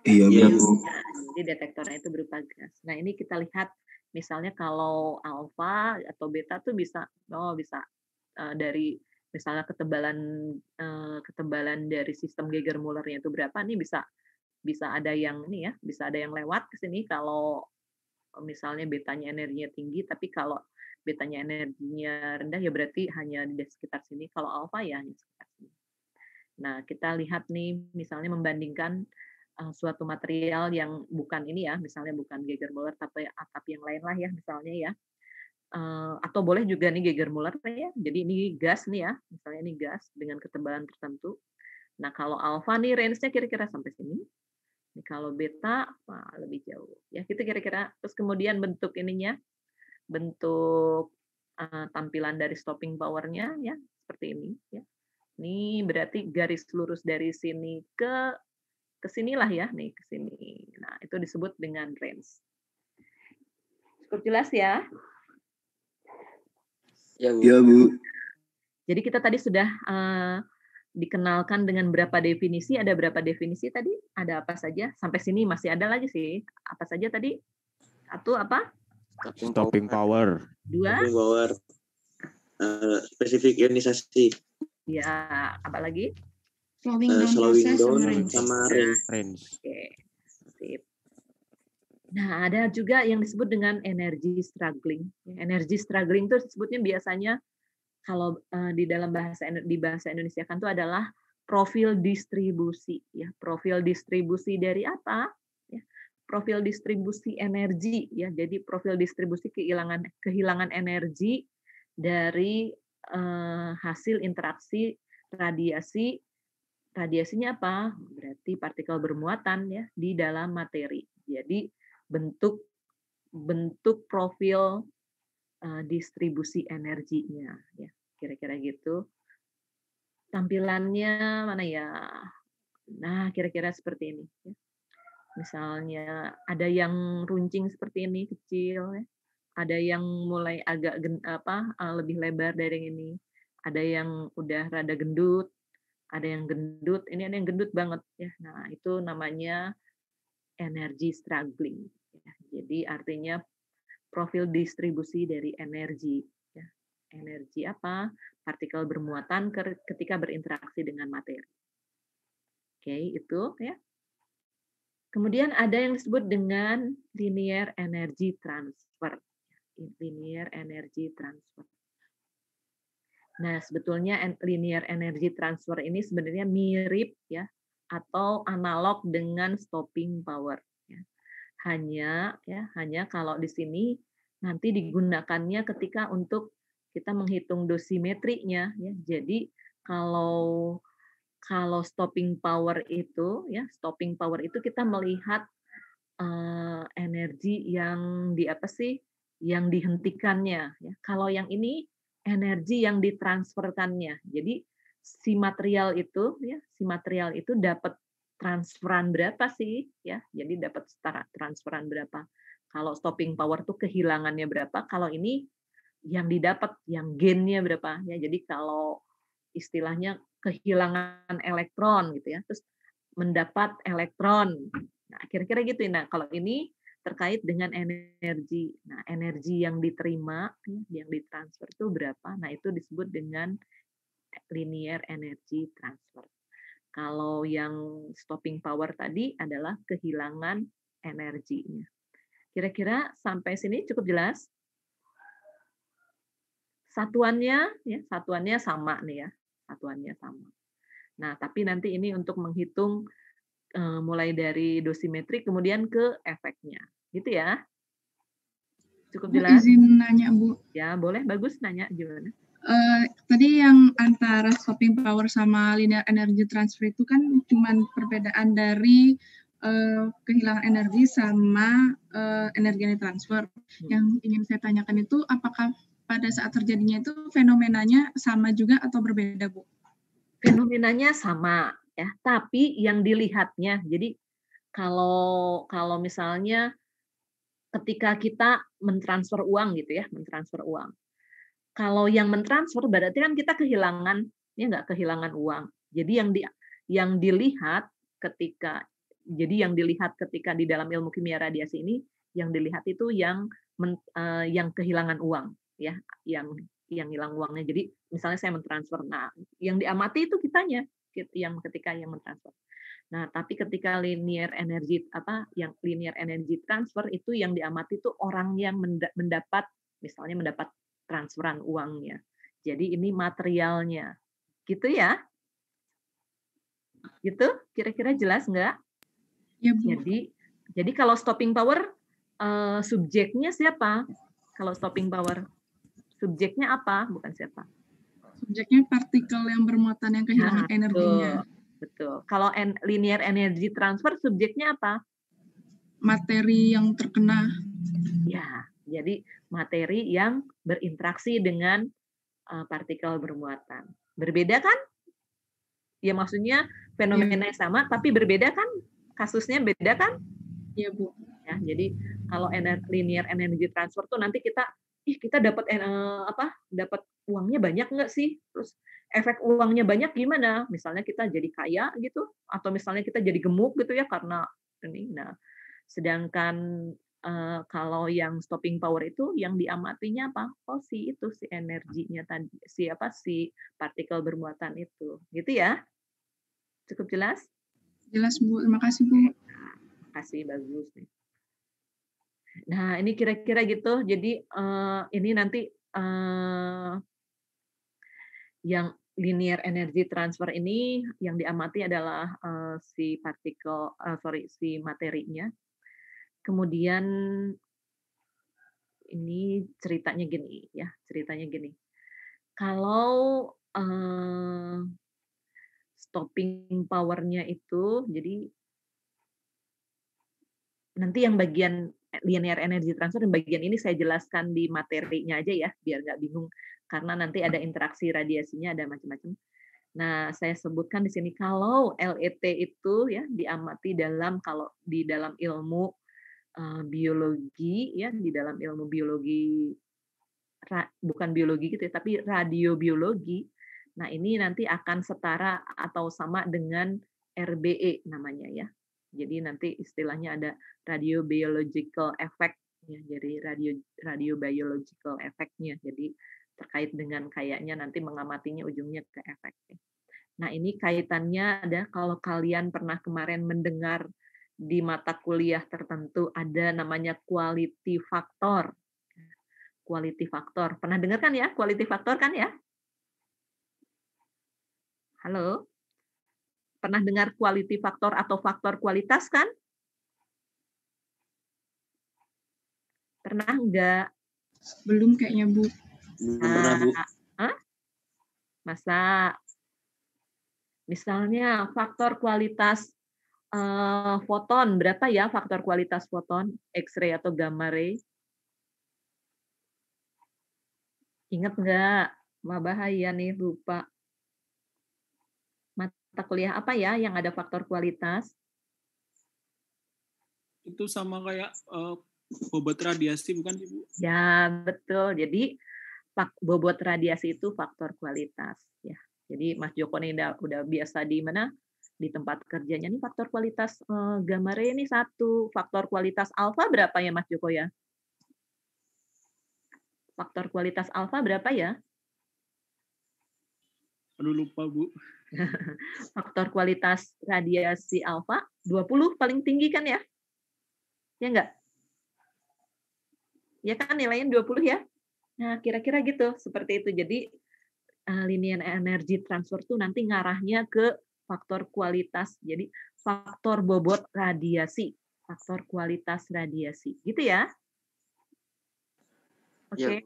S5: Iya, Bu.
S1: Jadi detektornya itu berupa gas. Nah, ini kita lihat misalnya kalau alfa atau beta tuh bisa dari misalnya ketebalan dari sistem Geiger-Mullernya itu berapa nih, bisa ada yang ini ya, bisa ada yang lewat ke sini kalau misalnya betanya energinya tinggi, tapi kalau betanya energinya rendah ya berarti hanya di sekitar sini. Kalau alfa ya hanya sekitar sini. Nah, kita lihat nih misalnya membandingkan suatu material yang bukan ini ya, misalnya bukan Geiger-Müller tapi yang lain lah ya misalnya ya. Atau boleh juga nih Geiger-Müller ya. Jadi ini gas nih ya, misalnya ini gas dengan ketebalan tertentu. Nah, kalau alfa nih range-nya kira-kira sampai sini. Ini kalau beta lebih jauh. Ya, gitu kira-kira. Terus kemudian bentuk ininya, bentuk tampilan dari stopping power-nya ya seperti ini ya. Ini berarti garis lurus dari sini ke sinilah ya, nih ke sini. Nah, itu disebut dengan range. Cukup jelas ya?
S4: Ya, Bu.
S5: Ya, Bu.
S1: Jadi kita tadi sudah dikenalkan dengan berapa definisi. Ada berapa definisi tadi? Ada apa saja? Sampai sini masih ada lagi sih. Apa saja tadi? Satu apa?
S6: Stopping power.
S1: Dua?
S2: Stopping power. Spesifik ionisasi.
S1: Ya, apa lagi?
S3: Slowing down
S2: Slowing
S3: process
S2: down
S3: sama range.
S2: sama range.
S6: Range.
S1: Oke. Sip. Nah, ada juga yang disebut dengan energy struggling. Energy struggling itu disebutnya biasanya kalau di dalam bahasa Indonesia kan itu adalah profil distribusi ya. Profil distribusi dari apa? Ya. Profil distribusi energi ya. Jadi profil distribusi kehilangan energi dari hasil interaksi radiasi. Radiasinya apa? Berarti partikel bermuatan ya di dalam materi. Jadi bentuk profil distribusi energinya ya, kira-kira gitu. Tampilannya mana ya? Nah, kira-kira seperti ini ya. Misalnya ada yang runcing seperti ini kecil ya. Ada yang mulai agak lebih lebar dari yang ini. Ada yang udah rada gendut, ada yang gendut, ini ada yang gendut banget ya. Nah, itu namanya energy struggling ya. Jadi artinya profil distribusi dari energi ya. Energi apa? Partikel bermuatan ketika berinteraksi dengan materi. Oke, itu ya. Kemudian ada yang disebut dengan linear energy transfer. Linear energy transfer. Nah, sebetulnya linear energy transfer ini sebenarnya mirip ya atau analog dengan stopping power ya. Hanya kalau di sini nanti digunakannya ketika untuk kita menghitung dosimetrinya ya. Jadi kalau stopping power itu ya, kita melihat energi yang yang dihentikannya ya. Kalau yang ini energi yang ditransferkannya. Jadi si material itu dapat transferan berapa sih ya. Jadi dapat transferan berapa. Kalau stopping power tuh kehilangannya berapa, kalau ini yang didapat, yang gainnya berapa ya. Jadi kalau istilahnya kehilangan elektron gitu ya, terus mendapat elektron. Nah, kira-kira gitu. Nah, kalau ini terkait dengan energi. Nah, energi yang diterima, yang ditransfer itu berapa? Nah, itu disebut dengan linear energy transfer. Kalau yang stopping power tadi adalah kehilangan energinya. Kira-kira sampai sini cukup jelas? Satuannya sama nih ya. Satuannya sama. Nah, tapi nanti ini untuk menghitung mulai dari dosimetri kemudian ke efeknya. Gitu ya. Cukup
S3: Bu,
S1: jelas?
S3: izin nanya, Bu.
S1: Ya, boleh. Bagus nanya gimana?
S3: Tadi yang antara stopping power sama linear energy transfer itu kan cuman perbedaan dari kehilangan energi sama energi yang ditransfer. Yang ingin saya tanyakan itu apakah pada saat terjadinya itu fenomenanya sama juga atau berbeda, Bu?
S1: Fenomenanya sama ya, tapi yang dilihatnya. Jadi kalau misalnya ketika kita mentransfer uang gitu ya, mentransfer uang. Kalau yang mentransfer berarti kan kita kehilangan, ya nggak kehilangan uang. Jadi yang dilihat ketika di dalam ilmu kimia radiasi ini, yang dilihat itu yang kehilangan uang. ya, yang hilang uangnya. Jadi misalnya saya mentransfer, nah yang diamati itu kitanya, yang ketika yang mentransfer. Nah, tapi ketika linear energy yang linear energy transfer itu yang diamati itu orang yang mendapat transferan uangnya. Jadi ini materialnya. Gitu ya? Gitu? Kira-kira jelas nggak?
S3: Ya, Bu.
S1: Jadi kalau stopping power subjeknya siapa? Kalau stopping power subjeknya apa? Bukan siapa.
S3: Subjeknya partikel yang bermuatan yang kehilangan energinya.
S1: Betul. Kalau linear energy transfer subjeknya apa?
S3: Materi yang terkena.
S1: Ya, jadi materi yang berinteraksi dengan partikel bermuatan. Berbeda kan? Ya maksudnya fenomena sama tapi berbeda kan? Kasusnya beda kan?
S3: Iya, Bu.
S1: Ya, jadi kalau linear energy transfer tuh nanti kita dapat dapat uangnya banyak nggak sih? Terus efek uangnya banyak gimana? Misalnya kita jadi kaya gitu, atau misalnya kita jadi gemuk gitu ya karena ini. Nah, sedangkan kalau yang stopping power itu yang diamatinya apa? Oh si energinya tadi, si partikel bermuatan itu, gitu ya? Cukup jelas?
S3: Jelas, Bu. Terima kasih, Bu.
S1: Kasih, bagus nih. Nah, ini kira-kira gitu. Jadi ini nanti yang linear energy transfer ini yang diamati adalah si materinya. Kemudian ini ceritanya gini. Kalau stopping power-nya itu, jadi nanti yang bagian linear energy transfer dan bagian ini saya jelaskan di materinya aja ya, biar nggak bingung. Karena nanti ada interaksi radiasinya, ada macam-macam. Nah, saya sebutkan di sini kalau LET itu ya diamati kalau di dalam ilmu biologi ya, di dalam ilmu biologi bukan biologi gitu ya, tapi radiobiologi. Nah, ini nanti akan setara atau sama dengan RBE namanya ya. Jadi nanti istilahnya ada radiobiological effect ya, jadi radiobiological effect-nya. Jadi terkait dengan kayaknya nanti mengamatinya ujungnya ke efek. Nah, ini kaitannya ada kalau kalian pernah kemarin mendengar di mata kuliah tertentu ada namanya quality factor. Quality factor. Pernah dengar kan ya? Quality factor kan ya? Halo? Pernah dengar quality factor atau faktor kualitas kan? Pernah enggak?
S3: Belum kayaknya, Bu.
S2: Belum pernah, Bu.
S1: Masa misalnya faktor kualitas foton, berapa ya faktor kualitas foton, X-ray atau gamma ray? Ingat nggak? Wah, bahaya nih, lupa. Mata kuliah apa ya yang ada faktor kualitas?
S7: Itu sama kayak bobot radiasi, bukan, Ibu?
S1: Ya, betul. Jadi bobot radiasi itu faktor kualitas. Ya. Jadi Mas Joko nih udah biasa di mana? Di tempat kerjanya nih faktor kualitas gamma ray ini 1. Faktor kualitas alfa berapa ya Mas Joko ya? Faktor kualitas alfa berapa ya?
S7: Aduh, lupa, Bu.
S1: Faktor kualitas radiasi alfa 20 paling tinggi kan ya? Ya enggak? Ya kan nilainya 20 ya? Nah, kira-kira gitu, seperti itu. Jadi linear energy transfer tuh nanti ngarahnya ke faktor kualitas. Jadi faktor bobot radiasi, faktor kualitas radiasi. Gitu ya? Oke.
S4: Ya.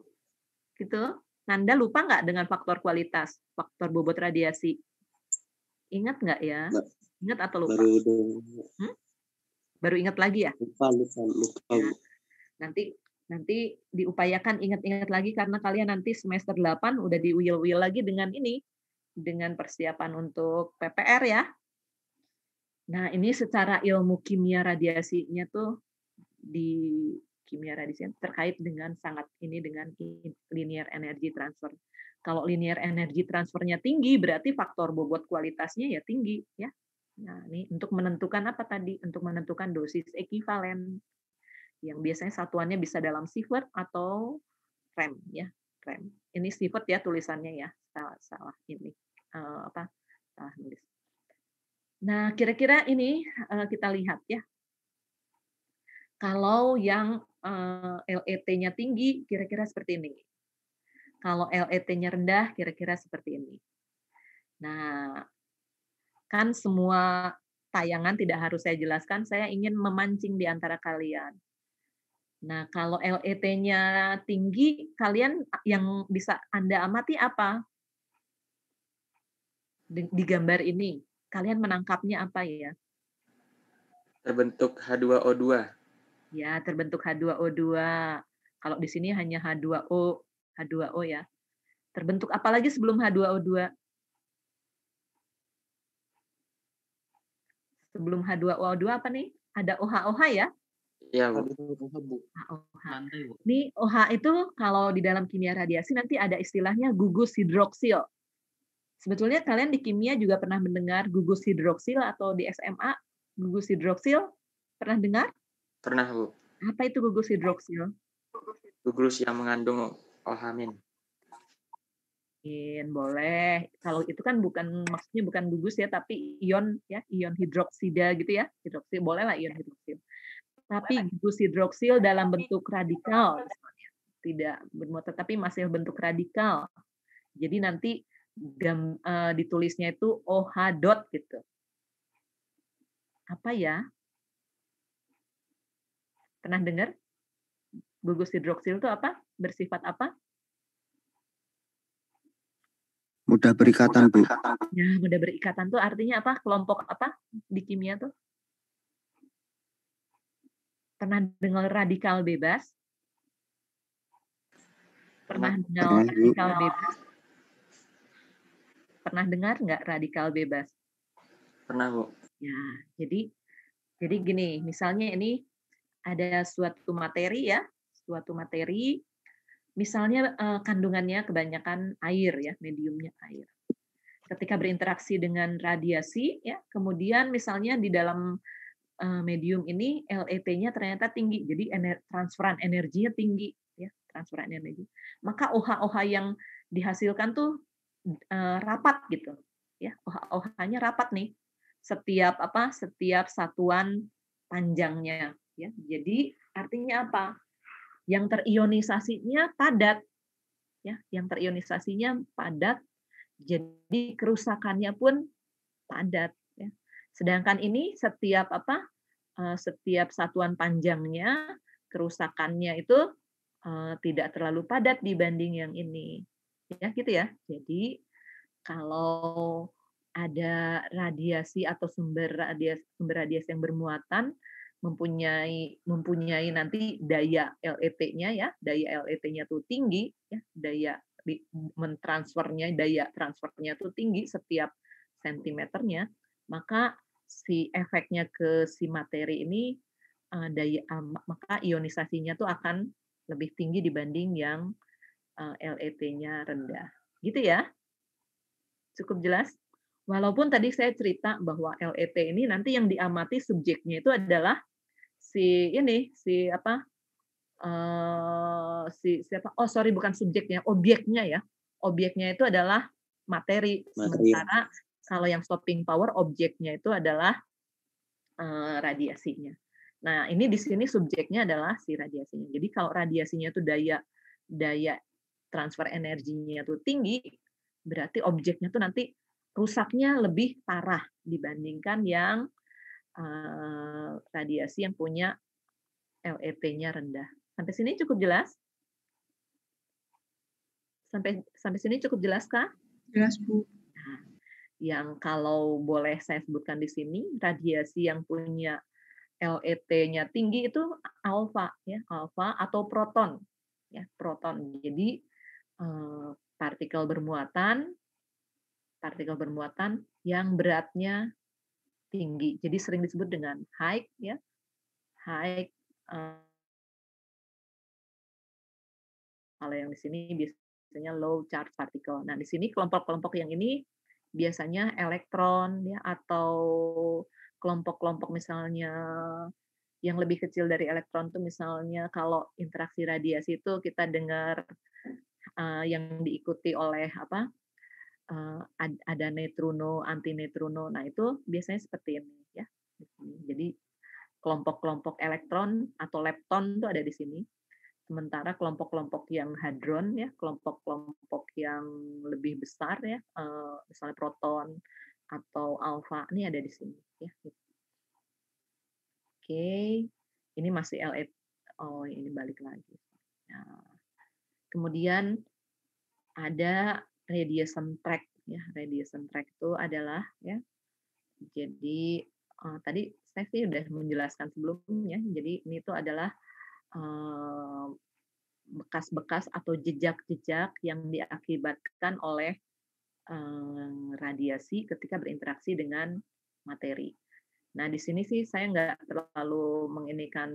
S1: Gitu. Nanda lupa nggak dengan faktor kualitas, faktor bobot radiasi? Ingat nggak ya? Ingat atau lupa? Baru ingat lagi ya?
S2: Lupa.
S1: Ya. Nanti diupayakan ingat-ingat lagi karena kalian nanti semester 8 udah diuyel-uyel lagi dengan ini, dengan persiapan untuk PPR ya. Nah, ini secara ilmu kimia radiasinya tuh di kimia radiasi terkait dengan dengan linear energy transfer. Kalau linear energy transfernya tinggi, berarti faktor bobot kualitasnya ya tinggi ya. Nah, ini untuk menentukan apa tadi? Untuk menentukan dosis ekivalen yang biasanya satuannya bisa dalam sievert atau rem ya. rem. Ini sifat ya tulisannya ya, salah ini salah nulis. Nah, kira-kira ini kita lihat ya. Kalau yang LET-nya tinggi, kira-kira seperti ini. Kalau LET-nya rendah, kira-kira seperti ini. Nah, kan semua tayangan tidak harus saya jelaskan, saya ingin memancing di antara kalian. Nah, kalau LET-nya tinggi, kalian yang bisa Anda amati apa? Di gambar ini, kalian menangkapnya apa ya?
S4: Terbentuk H2O2.
S1: Ya, terbentuk H2O2. Kalau di sini hanya H2O ya. Terbentuk apa lagi sebelum H2O2? Sebelum H2O2 apa nih? Ada OH-OH ya?
S4: Iya, Bu.
S1: OH. Ini OH itu kalau di dalam kimia radiasi nanti ada istilahnya gugus hidroksil. Sebetulnya kalian di kimia juga pernah mendengar gugus hidroksil atau di SMA gugus hidroksil? Pernah dengar?
S4: Pernah, Bu.
S1: Apa itu gugus hidroksil?
S4: Gugus yang mengandung OH-.
S1: Boleh. Kalau itu kan maksudnya bukan gugus ya, tapi ion ya, ion hidroksida gitu ya. Hidroksil boleh lah ion hidroksil. Tapi gugus hidroksil dalam bentuk radikal misalnya. Tidak bermuatan tapi masih bentuk radikal. Jadi nanti ditulisnya itu OH dot gitu. Apa ya? Pernah dengar? Gugus hidroksil itu apa? Bersifat apa?
S8: Mudah berikatan, Bu.
S1: Ya, mudah berikatan tuh artinya apa? Kelompok apa di kimia tuh? Pernah dengar radikal bebas? Pernah dengar radikal bebas? Pernah dengar nggak radikal bebas?
S4: Pernah, Bu.
S1: Ya, jadi gini, misalnya ini ada suatu materi ya, misalnya kandungannya kebanyakan air ya, mediumnya air. Ketika berinteraksi dengan radiasi ya, kemudian misalnya di dalam medium ini LET-nya ternyata tinggi, jadi transferan energinya tinggi ya, transferan energi. Maka OH-OH yang dihasilkan tuh rapat gitu ya, OH-OH-nya rapat nih setiap satuan panjangnya ya. Jadi artinya apa? Yang terionisasinya padat ya, yang terionisasinya padat, jadi kerusakannya pun padat ya. Sedangkan ini setiap satuan panjangnya kerusakannya itu tidak terlalu padat dibanding yang ini ya, gitu ya. Jadi kalau ada radiasi atau sumber radiasi yang bermuatan mempunyai nanti daya LET-nya ya, daya LET-nya tuh tinggi ya, daya transfernya tuh tinggi setiap sentimeternya, maka si efeknya ke si materi ini maka ionisasinya tuh akan lebih tinggi dibanding yang LET-nya rendah. Gitu ya. Cukup jelas? Walaupun tadi saya cerita bahwa LET ini nanti yang diamati subjeknya itu adalah bukan subjeknya, objeknya ya. Objeknya itu adalah materi. Sementara kalau yang stopping power objeknya itu adalah radiasinya. Nah, ini di sini subjeknya adalah si radiasinya. Jadi kalau radiasinya itu daya transfer energinya itu tinggi, berarti objeknya tuh nanti rusaknya lebih parah dibandingkan yang radiasi yang punya LET-nya rendah. Sampai sini cukup jelas? Sampai sini cukup jelas, Kak?
S3: Jelas, Bu.
S1: Nah, yang kalau boleh saya sebutkan di sini, radiasi yang punya LET-nya tinggi itu alfa ya, alfa atau proton. Ya, proton. Jadi partikel bermuatan yang beratnya tinggi. Jadi sering disebut dengan high ya. High kalau yang di sini biasanya low charge particle. Nah, di sini kelompok-kelompok yang ini biasanya elektron ya, atau kelompok-kelompok misalnya yang lebih kecil dari elektron itu misalnya kalau interaksi radiasi itu kita dengar yang diikuti oleh ada neutrino, anti neutrino. Nah, itu biasanya seperti ini ya. Jadi kelompok-kelompok elektron atau lepton itu ada di sini. Sementara kelompok-kelompok yang hadron ya, kelompok-kelompok yang lebih besar ya, misalnya proton atau alfa ini ada di sini ya. Oke, ini masih LE. Oh, ini balik lagi. Nah, kemudian ada radiation track ya. Radiation track itu adalah ya. Jadi tadi saya sih sudah menjelaskan sebelumnya. Jadi ini itu adalah bekas-bekas atau jejak-jejak yang diakibatkan oleh radiasi ketika berinteraksi dengan materi. Nah, di sini sih saya nggak terlalu menginikan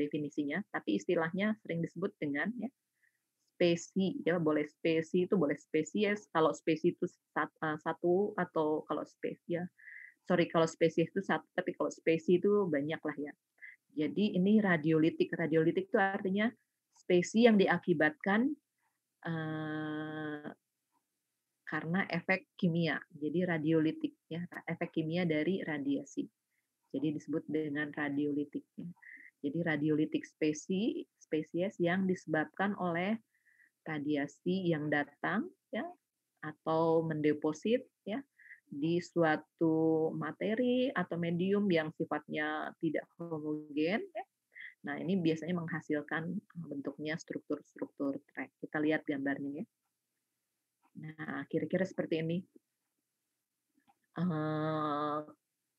S1: definisinya, tapi istilahnya sering disebut dengan ya, spesi, ya boleh spesi itu boleh spesies. Kalau spesi itu satu atau kalau spesies ya, kalau spesies itu satu, tapi kalau spesi itu banyak lah ya. Jadi ini radiolitik. Radiolitik itu artinya spesi yang diakibatkan karena efek kimia. Jadi radiolitik ya, efek kimia dari radiasi. Jadi disebut dengan radiolitik. Ya. Jadi radiolitik spesies yang disebabkan oleh radiasi yang datang ya atau mendeposit ya di suatu materi atau medium yang sifatnya tidak homogen ya. Nah, ini biasanya menghasilkan bentuknya struktur-struktur track. Kita lihat gambarnya ya. Nah, kira-kira seperti ini.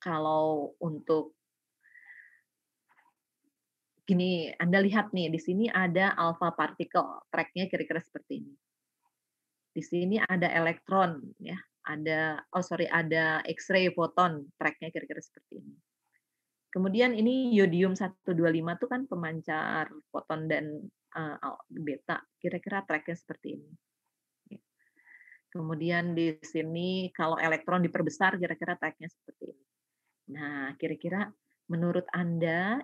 S1: Kalau untuk gini, Anda lihat nih, di sini ada alpha particle, track-nya kira-kira seperti ini. Di sini ada elektron, ya, ada X-ray foton, track-nya kira-kira seperti ini. Kemudian ini yodium 125 itu kan pemancar foton dan beta, kira-kira track-nya seperti ini. Kemudian di sini kalau elektron diperbesar, kira-kira track-nya seperti ini. Nah, kira-kira menurut Anda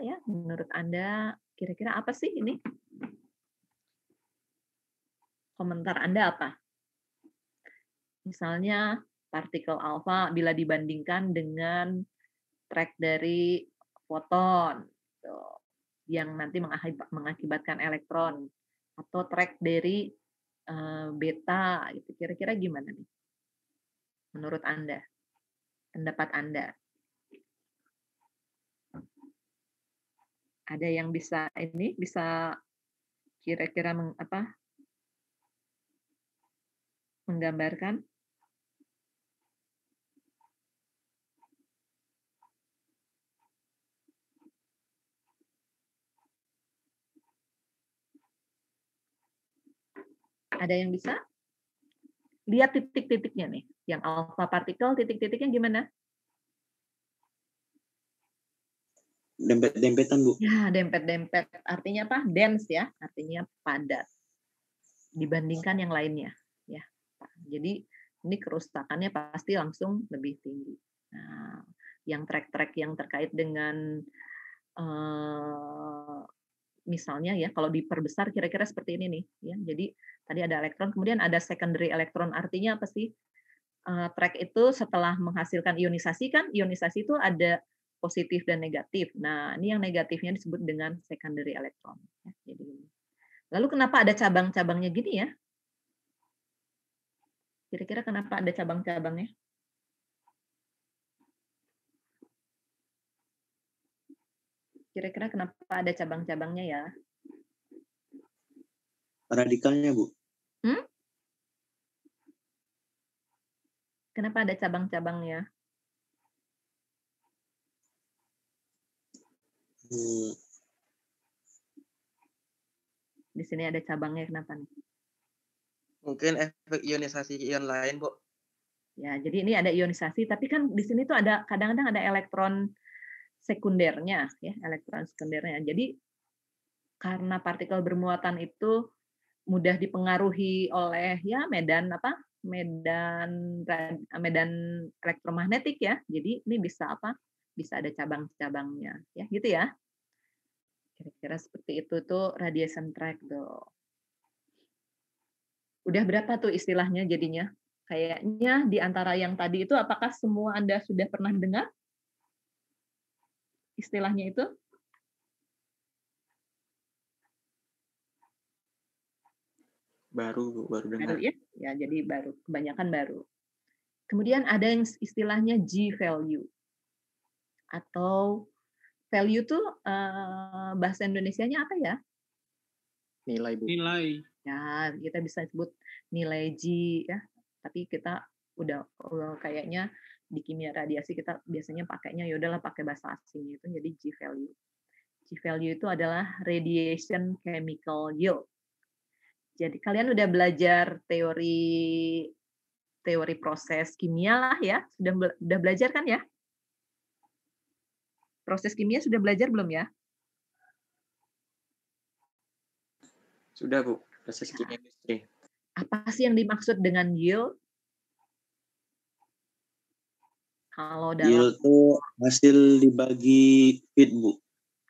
S1: kira-kira apa sih ini? Komentar Anda apa? Misalnya partikel alfa bila dibandingkan dengan track dari foton yang nanti mengakibatkan elektron atau track dari beta itu kira-kira gimana nih? Menurut Anda? Pendapat Anda? Ada yang bisa kira-kira menggambarkan? Ada yang bisa? Lihat titik-titiknya nih. Yang alpha partikel titik-titiknya gimana?
S2: Dempet-dempetan, Bu.
S1: Ya, dempet-dempet. Artinya apa? Dense ya, artinya padat dibandingkan yang lainnya. Ya, jadi ini kerusakannya pasti langsung lebih tinggi. Nah, yang track-track yang terkait dengan misalnya ya, kalau diperbesar kira-kira seperti ini nih. Ya, jadi tadi ada elektron, kemudian ada secondary elektron. Artinya apa sih? Track itu setelah menghasilkan ionisasi kan, ionisasi itu ada positif dan negatif. Nah, ini yang negatifnya disebut dengan secondary elektron. Ya, jadi, lalu kenapa ada cabang-cabangnya gini ya? Kira-kira kenapa ada cabang-cabangnya? Kira-kira kenapa ada cabang-cabangnya ya?
S2: Radikalnya, Bu.
S1: Kenapa ada cabang-cabangnya? Di sini ada cabangnya, kenapa nih?
S4: Mungkin efek ionisasi ion lain, Bu.
S1: Ya, jadi ini ada ionisasi, tapi kan di sini tuh ada kadang-kadang ada elektron sekundernya, ya, elektron sekundernya. Jadi karena partikel bermuatan itu mudah dipengaruhi oleh ya medan elektromagnetik ya. Jadi ini bisa Bisa ada cabang-cabangnya, ya, gitu ya. Kira-kira seperti itu tuh radiation track tuh. Udah berapa tuh istilahnya jadinya? Kayaknya di antara yang tadi itu apakah semua Anda sudah pernah dengar istilahnya itu?
S4: Baru Bu, baru
S1: Baru
S4: dengar.
S1: ya? Ya, jadi baru, kebanyakan baru. Kemudian ada yang istilahnya G value atau value tuh bahasa Indonesianya apa ya?
S4: Nilai Bu.
S7: Nilai.
S1: Ya, kita bisa sebut nilai G ya. Tapi kita udah kayaknya di kimia radiasi kita biasanya pakainya ya udahlah pakai bahasa asing itu jadi G value. G value itu adalah radiation chemical yield. Jadi kalian udah belajar teori proses kimia lah ya. Sudah belajar kan ya? Proses kimia sudah belajar belum ya?
S4: Sudah Bu, proses kimia industri.
S1: Apa sih yang dimaksud dengan yield? Kalau dalam
S2: Yield itu hasil dibagi feed, Bu.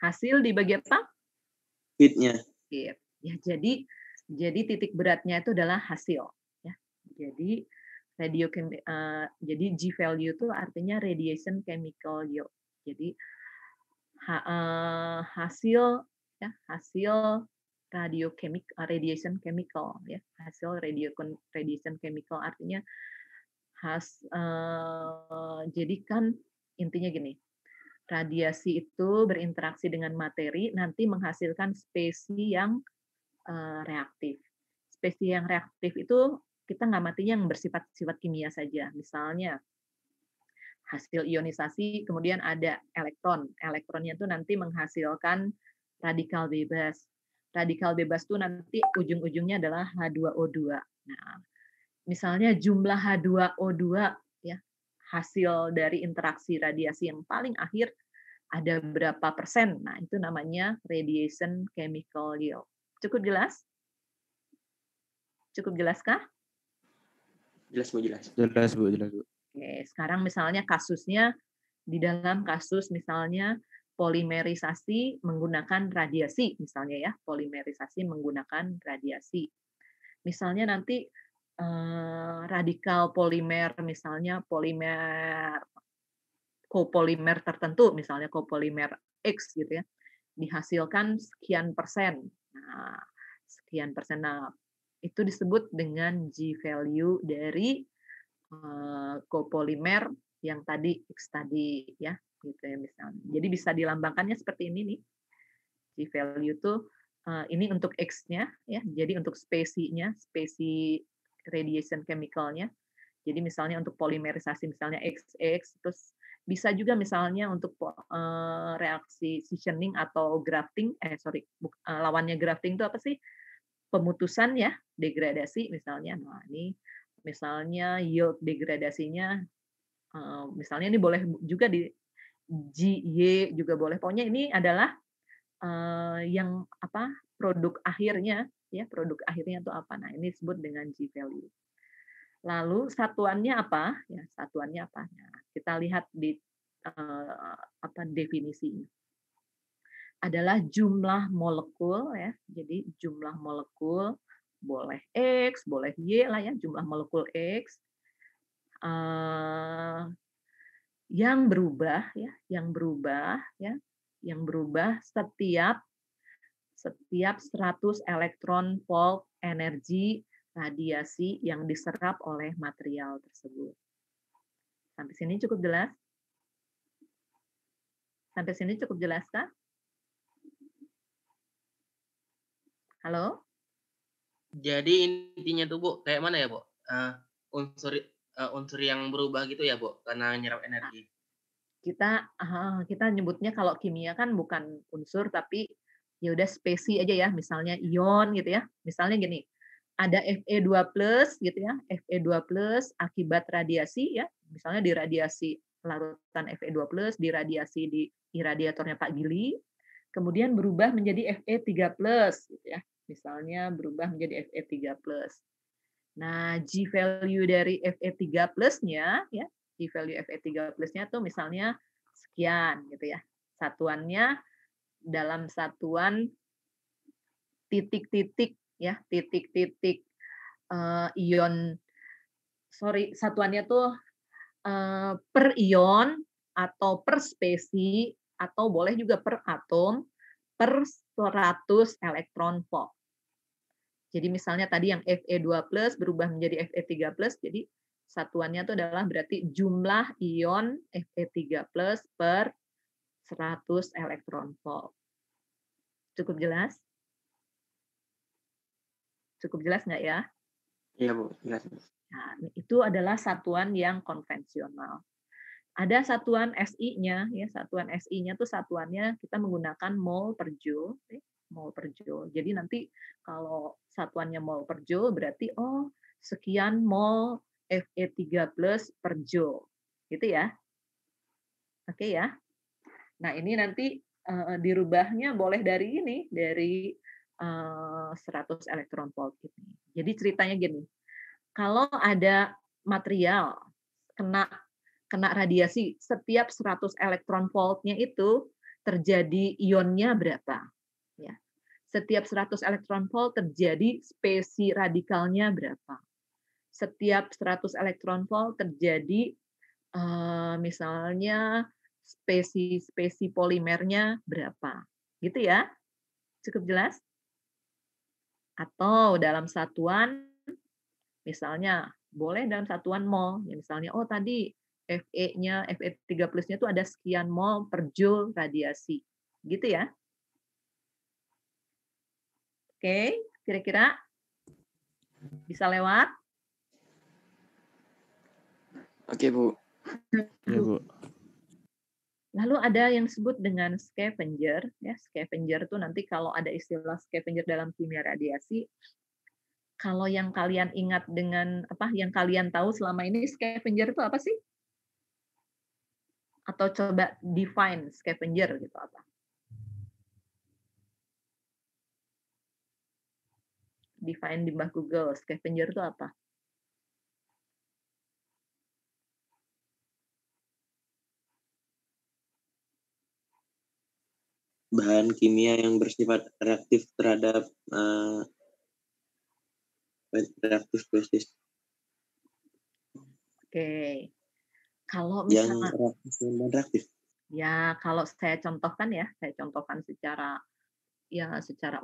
S1: hasil dibagi apa?
S2: Feednya.
S1: Ya, jadi titik beratnya itu adalah hasil. Ya. Jadi jadi G value itu artinya radiation chemical yield. Jadi hasil radiation chemical ya, hasil radiation chemical artinya jadi kan intinya gini, radiasi itu berinteraksi dengan materi nanti menghasilkan spesies yang reaktif. Spesies yang reaktif itu kita ngamatinya yang bersifat kimia saja. Misalnya hasil ionisasi, kemudian ada elektron. Elektronnya itu nanti menghasilkan radikal bebas. Radikal bebas itu nanti ujung-ujungnya adalah H2O2. Nah, misalnya jumlah H2O2 ya, hasil dari interaksi radiasi yang paling akhir ada berapa persen. Nah, itu namanya radiation chemical yield. Cukup jelas? Cukup jelaskah?
S4: Jelas Bu, jelas.
S6: Jelas Bu, jelas Bu.
S1: Oke, sekarang misalnya kasusnya di dalam kasus misalnya polimerisasi menggunakan radiasi misalnya ya, polimerisasi menggunakan radiasi. Misalnya nanti radikal polimer misalnya copolimer tertentu misalnya copolimer X gitu ya, dihasilkan sekian persen. Nah, sekian persen. Nah, itu disebut dengan G value dari copolimer yang tadi X tadi ya, gitu ya misalnya. Jadi bisa dilambangkannya seperti ini nih. G value itu ini untuk X-nya ya. Jadi untuk spesiesnya, spesies radiation chemical-nya. Jadi misalnya untuk polimerisasi misalnya XX, terus bisa juga misalnya untuk reaksi scissioning atau grafting, lawannya grafting itu apa sih? Pemutusan ya, degradasi misalnya. Nah, ini misalnya yield degradasinya, misalnya ini boleh juga di GY juga boleh. Pokoknya ini adalah yang apa produk akhirnya ya, produk akhirnya itu apa? Nah, ini disebut dengan G value. Lalu satuannya apa? Ya, satuannya apa? Nah, kita lihat di definisinya. Adalah jumlah molekul ya. Jadi jumlah molekul boleh X, boleh Y lah ya, jumlah molekul X yang berubah ya, yang berubah setiap 100 elektron volt energi radiasi yang diserap oleh material tersebut. Sampai sini cukup jelas? Sampai sini cukup jelas kah? Halo?
S9: Jadi intinya tuh Bu, kayak mana ya Bu? Unsur yang berubah gitu ya Bu, karena nyerap energi.
S1: Kita nyebutnya kalau kimia kan bukan unsur tapi ya udah spesies aja ya, misalnya ion gitu ya. Misalnya gini, ada Fe2+ gitu ya, Fe2+ akibat radiasi ya, misalnya di radiasi larutan Fe2+, diradiasi di iradiatornya Pak Gili, kemudian berubah menjadi Fe3+ gitu ya. Misalnya berubah menjadi Fe3+. Nah, G value dari Fe3+-nya ya, G value Fe3+-nya tuh misalnya sekian gitu ya. Satuannya dalam satuan titik-titik ya, titik-titik satuannya tuh per ion atau per spesi atau boleh juga per atom per 100 elektron volt. Jadi misalnya tadi yang Fe2+ berubah menjadi Fe3+, jadi satuannya itu adalah berarti jumlah ion Fe3+ per 100 elektron volt. Cukup jelas? Cukup jelas nggak ya?
S4: Iya Bu, jelas.
S1: Nah, itu adalah satuan yang konvensional. Ada satuan SI-nya, ya satuan SI-nya tuh satuannya kita menggunakan mol per joule, mol per joule. Jadi nanti kalau satuannya mol per joule berarti sekian mol Fe3+ per joule, gitu ya. Oke ya. Nah ini nanti dirubahnya boleh dari ini, dari 100 elektron volt ini. Jadi ceritanya gini, kalau ada material kena radiasi, setiap 100 elektron voltnya itu terjadi ionnya berapa? Ya. Setiap 100 elektron volt terjadi spesi radikalnya berapa? Setiap 100 elektron volt terjadi misalnya spesi polimernya berapa? Gitu ya? Cukup jelas? Atau dalam satuan, misalnya boleh dalam satuan mol, ya misalnya tadi Fe-nya, Fe3+-nya itu ada sekian mol per joule radiasi. Gitu ya. Oke, kira-kira bisa lewat?
S4: Oke Bu.
S6: Ya, Bu.
S1: Lalu ada yang disebut dengan scavenger. Ya, scavenger itu nanti kalau ada istilah scavenger dalam kimia radiasi, kalau yang kalian ingat dengan yang kalian tahu selama ini scavenger itu apa sih? Atau coba define scavenger gitu apa? Define di Mbah Google, scavenger itu apa?
S2: Bahan kimia yang bersifat reaktif terhadap reaktif spesies.
S1: Oke. Kalau
S2: Yang
S1: misalnya
S2: reaktif dan reaktif.
S1: ya kalau saya contohkan secara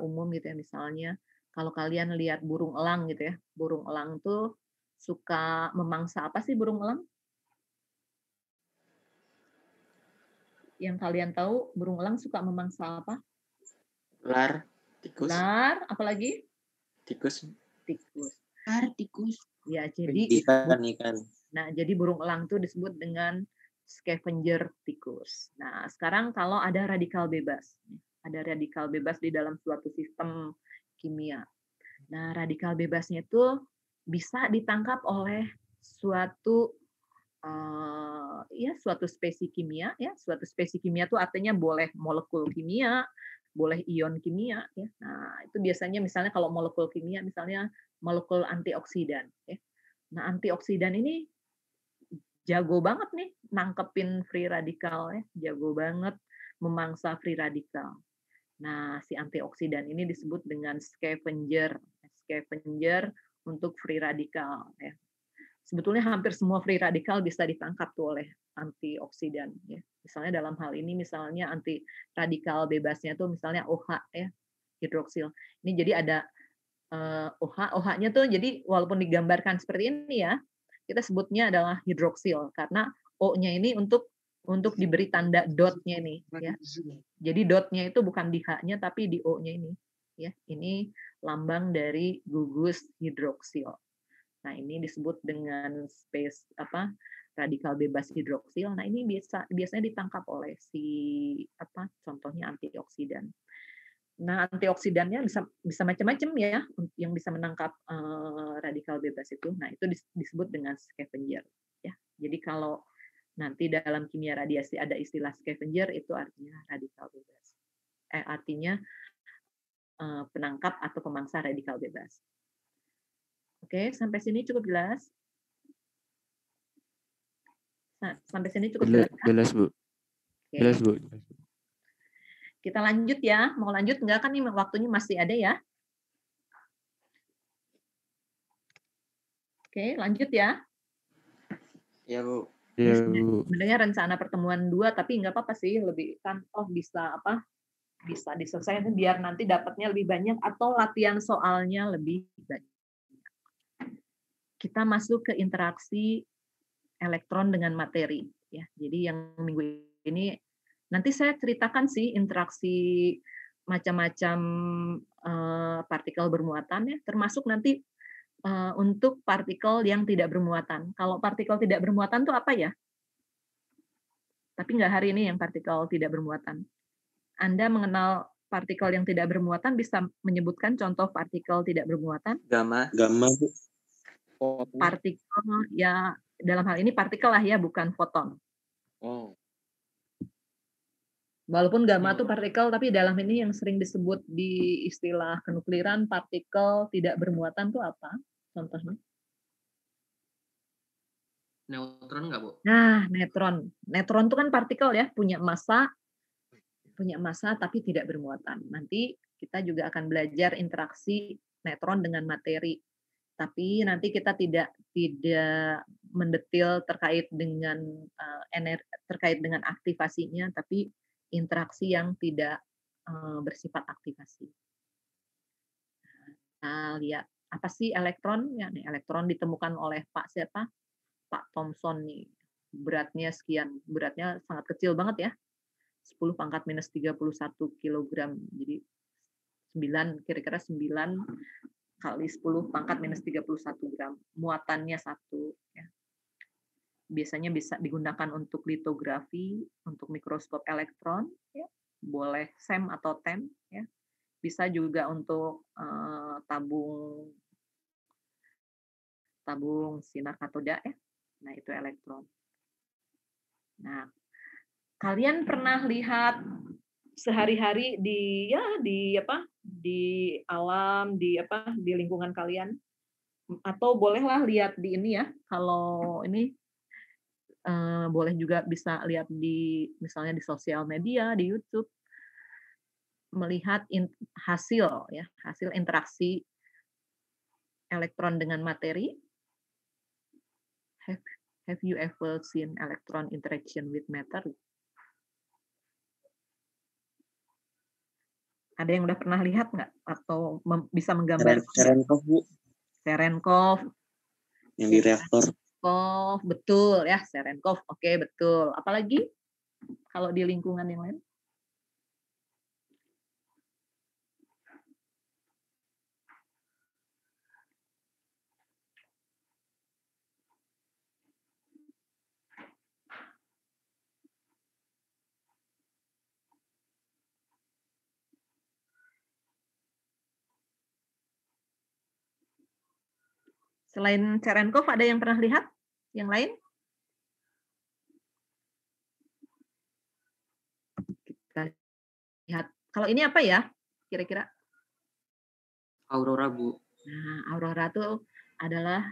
S1: umum gitu ya, misalnya kalau kalian lihat burung elang gitu ya, burung elang tuh suka memangsa apa sih burung elang? Yang kalian tahu burung elang suka memangsa apa?
S4: Ular, tikus.
S1: Ular, apalagi?
S4: Tikus.
S3: Ular, tikus.
S1: Ya, jadi
S2: ikan.
S1: Nah, jadi burung elang itu disebut dengan scavenger tikus. Nah, sekarang kalau ada radikal bebas. Ada radikal bebas di dalam suatu sistem kimia. Nah, radikal bebasnya itu bisa ditangkap oleh suatu spesi kimia. Ya, suatu spesi kimia itu artinya boleh molekul kimia, boleh ion kimia. Ya. Nah, itu biasanya misalnya kalau molekul kimia, misalnya molekul antioksidan. Ya. Nah, antioksidan ini jago banget nih nangkepin free radikal ya, jago banget memangsa free radikal. Nah, si antioksidan ini disebut dengan scavenger untuk free radikal ya. Sebetulnya hampir semua free radikal bisa ditangkap tuh oleh antioksidan ya. Misalnya dalam hal ini misalnya anti radikal bebasnya tuh misalnya OH ya, hidroksil. Ini jadi ada OH-nya tuh jadi walaupun digambarkan seperti ini ya, kita sebutnya adalah hidroksil karena O-nya ini untuk diberi tanda dotnya nih ya. Jadi dotnya itu bukan di H-nya tapi di O-nya ini ya. Ini lambang dari gugus hidroksil. Nah, ini disebut dengan radikal bebas hidroksil. Nah, ini biasanya ditangkap oleh contohnya antioksidan. Nah, antioksidannya bisa macam-macam ya yang bisa menangkap radikal bebas itu. Nah, itu disebut dengan scavenger ya. Jadi kalau nanti dalam kimia radiasi ada istilah scavenger itu artinya radikal bebas. Artinya penangkap atau pemangsa radikal bebas. Oke, sampai sini cukup jelas? Sampai sini cukup jelas?
S6: Jelas, Bu.
S1: Oke.
S6: Jelas, Bu.
S1: Kita lanjut ya. Mau lanjut nggak kan nih waktunya masih ada ya? Oke, lanjut ya.
S4: Ya, Bu.
S6: Iya,
S1: Ini
S6: Bu.
S1: sebenarnya rencana pertemuan 2, tapi nggak apa-apa sih, lebih kan bisa bisa diselesaikan biar nanti dapatnya lebih banyak atau latihan soalnya lebih banyak. Kita masuk ke interaksi elektron dengan materi ya. Jadi yang minggu ini nanti saya ceritakan sih interaksi macam-macam partikel bermuatan ya, termasuk nanti untuk partikel yang tidak bermuatan. Kalau partikel tidak bermuatan itu apa ya? Tapi nggak hari ini yang partikel tidak bermuatan. Anda mengenal partikel yang tidak bermuatan, bisa menyebutkan contoh partikel tidak bermuatan?
S4: Gamma.
S2: Gamma, Bu.
S1: Partikel ya, dalam hal ini partikel lah ya, bukan foton.
S4: Oh.
S1: Walaupun gamma itu partikel, tapi dalam ini yang sering disebut di istilah kenukliran partikel tidak bermuatan itu apa? Contohnya?
S9: Neutron nggak, Bu?
S1: Nah, neutron. Neutron itu kan partikel ya, punya massa tapi tidak bermuatan. Nanti kita juga akan belajar interaksi neutron dengan materi. Tapi nanti kita tidak mendetil terkait dengan terkait dengan aktivasinya, tapi interaksi yang tidak bersifat aktivasi. Nah, lihat apa sih elektron? Ya, nih, elektron ditemukan oleh Pak siapa? Pak Thomson nih. Beratnya sekian, beratnya sangat kecil banget ya. 10 pangkat minus 31 kilogram. Jadi 9, kira-kira 9 kali 10 pangkat minus 31 gram. Muatannya 1. Ya. Biasanya bisa digunakan untuk litografi, untuk mikroskop elektron, ya. Boleh SEM atau TEM. Ya. Bisa juga untuk tabung sinar katoda. Ya. Nah, itu elektron. Nah, kalian pernah lihat sehari-hari di alam, di lingkungan kalian, atau bolehlah lihat di ini ya, kalau ini boleh juga bisa lihat di misalnya di sosial media, di YouTube, melihat hasil interaksi elektron dengan materi. Have you ever seen electron interaction with matter? Ada yang udah pernah lihat nggak? Atau bisa menggambar?
S2: Cherenkov, Bu.
S1: Cherenkov.
S2: Yang di reaktor.
S1: Cherenkov, betul ya, Cherenkov. Oke, betul. Apalagi kalau di lingkungan yang lain? Selain Cherenkov, ada yang pernah lihat? Yang lain? Kita lihat. Kalau ini apa ya? Kira-kira?
S4: Aurora, Bu.
S1: Nah, aurora itu adalah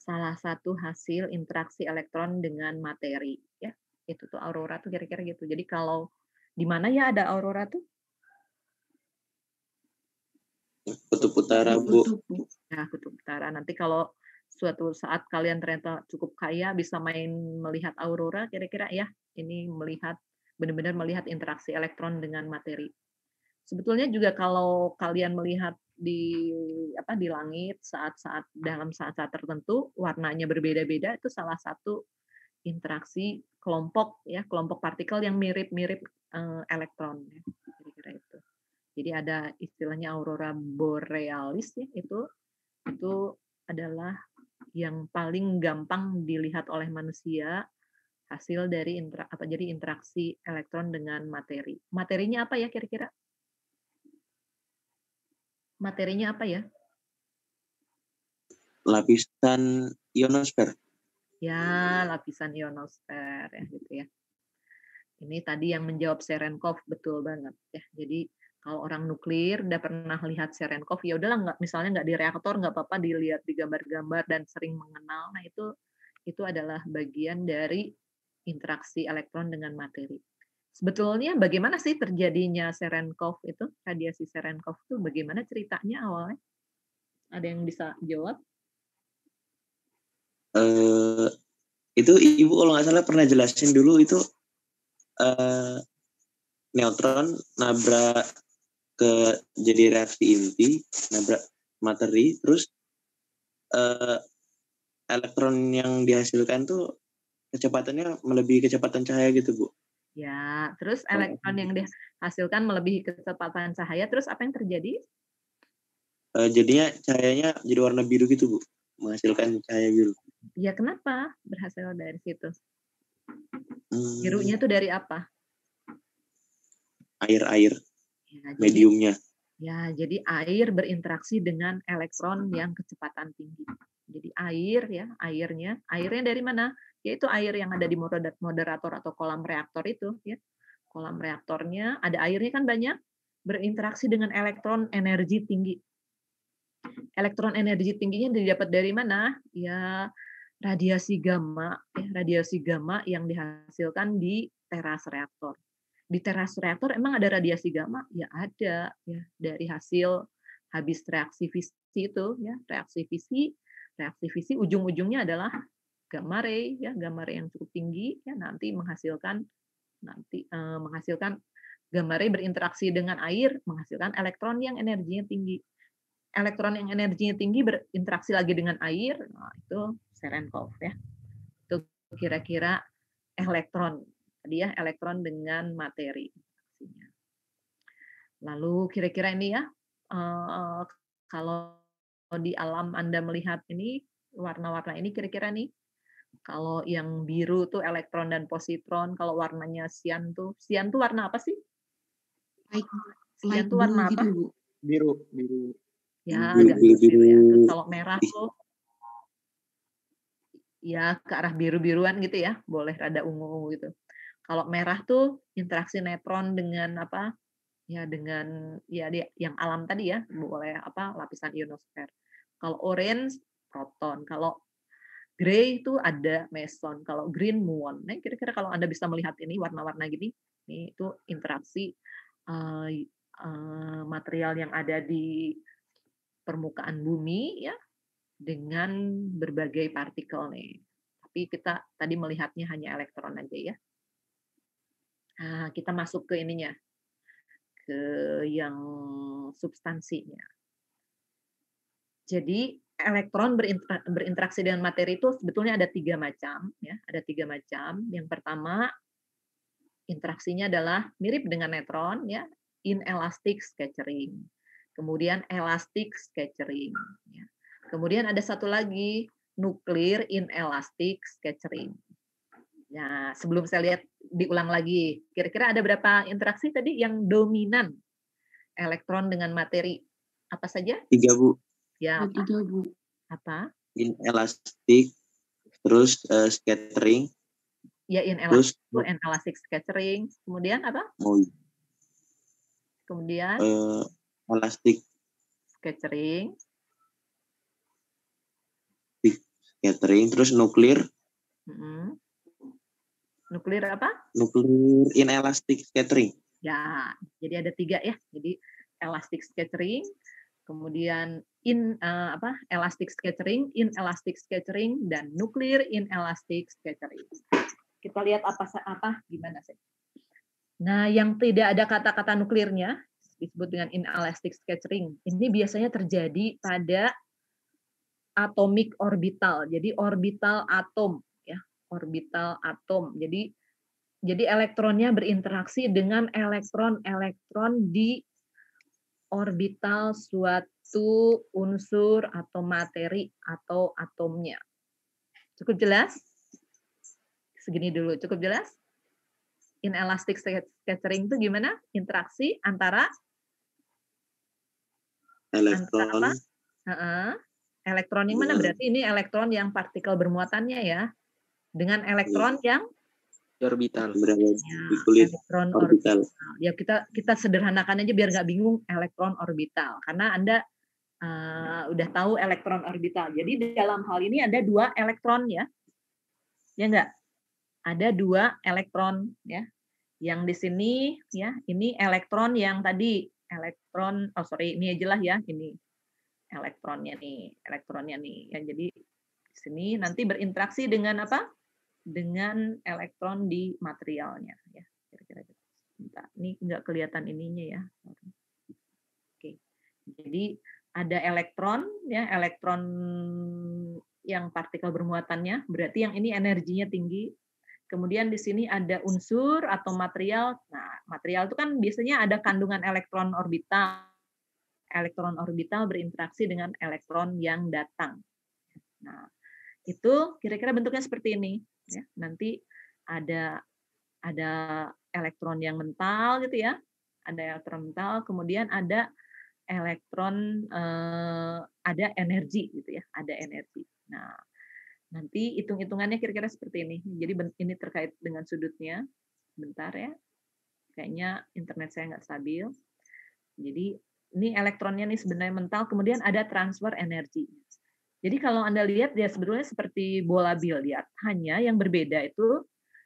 S1: salah satu hasil interaksi elektron dengan materi. Ya, itu tuh aurora tuh kira-kira gitu. Jadi kalau di mana ya ada aurora tuh?
S2: Kutub Utara, Bu.
S1: Nah, Kutub Utara. Nanti kalau suatu saat kalian ternyata cukup kaya bisa main melihat aurora, kira-kira ya, ini benar-benar melihat interaksi elektron dengan materi. Sebetulnya juga kalau kalian melihat di langit dalam saat-saat tertentu warnanya berbeda-beda, itu salah satu interaksi kelompok partikel yang mirip-mirip elektron ya, kira-kira itu. Jadi ada istilahnya aurora borealis ya, itu adalah yang paling gampang dilihat oleh manusia, hasil dari interaksi elektron dengan materi. Materinya apa ya kira-kira? Materinya apa ya?
S2: Lapisan ionosfer.
S1: Ya, lapisan ionosfer ya gitu ya. Ini tadi yang menjawab Cherenkov, betul banget ya. Jadi kalau orang nuklir udah pernah lihat Cherenkov, ya udahlah, misalnya nggak di reaktor nggak apa-apa, dilihat di gambar-gambar dan sering mengenal. Nah itu adalah bagian dari interaksi elektron dengan materi. Sebetulnya bagaimana sih terjadinya Cherenkov itu, radiasi Cherenkov itu bagaimana ceritanya awalnya? Ada yang bisa jawab?
S2: Itu Ibu kalau nggak salah pernah jelasin dulu itu neutron nabrak ke jadi reaksi inti, nabrak materi, terus elektron yang dihasilkan tuh kecepatannya melebihi kecepatan cahaya gitu, Bu.
S1: Ya, terus elektron yang dihasilkan melebihi kecepatan cahaya, terus apa yang terjadi?
S2: Jadinya cahayanya jadi warna biru gitu, Bu. Menghasilkan cahaya biru.
S1: Ya, kenapa berhasil dari situ? Birunya tuh dari apa?
S2: Air
S1: Ya,
S2: mediumnya.
S1: Jadi air berinteraksi dengan elektron yang kecepatan tinggi. Jadi airnya dari mana? Yaitu air yang ada di moderator atau kolam reaktor itu, ya. Kolam reaktornya ada airnya kan banyak, berinteraksi dengan elektron energi tinggi. Elektron energi tingginya didapat dari mana? Ya, radiasi gamma yang dihasilkan di teras reaktor. Di teras reaktor emang ada radiasi gamma? Ya ada, ya, dari hasil habis reaksi fisi itu, ya. Reaksi fisi ujung-ujungnya adalah gamma ray, ya, gamma ray yang cukup tinggi, ya, nanti menghasilkan gamma ray berinteraksi dengan air, menghasilkan elektron yang energinya tinggi. Elektron yang energinya tinggi berinteraksi lagi dengan air, nah, itu Cherenkov, ya. Itu kira-kira elektron. Tadi ya, elektron dengan materi. Lalu kira-kira ini ya, kalau di alam Anda melihat ini, warna-warna ini kira-kira nih, kalau yang biru tuh elektron dan positron, kalau warnanya sian tuh warna apa sih? Sian tuh warna apa?
S3: Gitu, Bu.
S4: Biru.
S1: Ya, agak biru ya. Terus kalau merah tuh ya ke arah biru-biruan gitu ya, boleh rada ungu gitu. Kalau merah tuh interaksi neutron dengan apa? Ya dengan yang alam tadi ya, boleh lapisan ionosfer. Kalau orange proton, kalau gray itu ada meson, kalau green muon. Nah, kira-kira kalau Anda bisa melihat ini warna-warna gini, ini itu interaksi material yang ada di permukaan bumi, ya, dengan berbagai partikel nih. Tapi kita tadi melihatnya hanya elektron aja ya. Nah, kita masuk ke ininya, ke yang substansinya. Jadi elektron berinteraksi dengan materi itu sebetulnya ada 3 macam, ya. Ada 3 macam. Yang pertama, interaksinya adalah mirip dengan neutron, ya, inelastic scattering. Kemudian elastic scattering, ya. Kemudian ada satu lagi, nuclear inelastic scattering. Nah, sebelum saya lihat diulang lagi, kira-kira ada berapa interaksi tadi yang dominan elektron dengan materi? Apa saja?
S2: 3, Bu.
S1: Ya, apa?
S3: 3, Bu.
S1: Apa?
S2: Inelastic, terus scattering.
S1: Ya, inelastic scattering. Kemudian apa? Kemudian
S2: elastic
S1: scattering.
S2: Terus nuklir.
S1: Nuklir apa?
S2: Nuklir inelastic scattering.
S1: Ya, jadi ada 3 ya. Jadi elastic scattering, kemudian elastic scattering, inelastic scattering, dan nuklir inelastic scattering. Kita lihat apa gimana sih? Nah, yang tidak ada kata-kata nuklirnya disebut dengan inelastic scattering. Ini biasanya terjadi pada atomic orbital. Jadi orbital atom, ya, orbital atom. Jadi elektronnya berinteraksi dengan elektron-elektron di orbital suatu unsur atau materi atau atomnya. Cukup jelas? Segini dulu, cukup jelas? Inelastic scattering itu gimana? Interaksi antara
S2: elektron.
S1: Elektron yang mana? Berarti ini elektron yang partikel bermuatannya ya, dengan elektron yang
S4: orbital.
S1: Elektron orbital. Ya, kita sederhanakan aja biar nggak bingung, elektron orbital. Karena Anda udah tahu elektron orbital. Jadi di dalam hal ini ada 2 elektron ya. Ya enggak? Ada 2 elektron ya. Yang di sini ya, ini elektron yang tadi ini aja lah ya, ini elektronnya nih. Ya, jadi Di sini nanti berinteraksi dengan apa? Dengan elektron di materialnya. Ya, kira-kira gitu. Bentar, ini nggak kelihatan ininya ya. Oke, jadi ada elektron, ya elektron yang partikel bermuatannya, berarti yang ini energinya tinggi. Kemudian di sini ada unsur atau material. Nah, material itu kan biasanya ada kandungan elektron orbital. Elektron orbital berinteraksi dengan elektron yang datang. Nah, itu kira-kira bentuknya seperti ini. Ya, nanti ada elektron yang mental gitu ya, ada elektron mental, kemudian ada elektron ada energi gitu ya, ada energi. Nah, nanti hitung-hitungannya kira-kira seperti ini. Jadi ini terkait dengan sudutnya. Bentar ya, kayaknya internet saya nggak stabil. Jadi ini elektronnya nih sebenarnya mental, kemudian ada transfer energi. Jadi kalau Anda lihat dia sebetulnya seperti bola biliar, hanya yang berbeda itu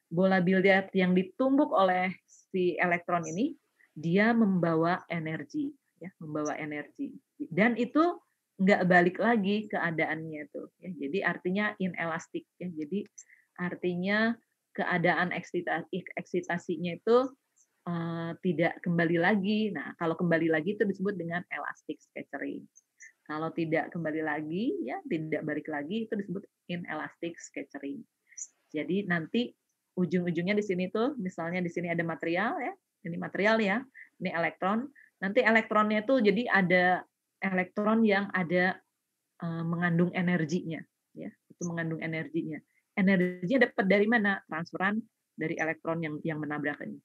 S1: bola biliar yang ditumbuk oleh si elektron ini, dia membawa energi, ya, membawa energi. Dan itu nggak balik lagi keadaannya itu. Ya. Jadi artinya inelastik. Ya. Jadi artinya keadaan eksitasinya itu tidak kembali lagi. Nah, kalau kembali lagi itu disebut dengan elastic scattering. Kalau tidak kembali lagi, ya tidak balik lagi, itu disebut inelastic scattering. Jadi nanti ujung-ujungnya di sini tuh, misalnya di sini ada material ya, ini material ya, ini elektron. Nanti elektronnya tuh jadi ada elektron yang ada mengandung energinya, ya, itu mengandung energinya. Energinya dapat dari mana? Transferan dari elektron yang menabrak ini.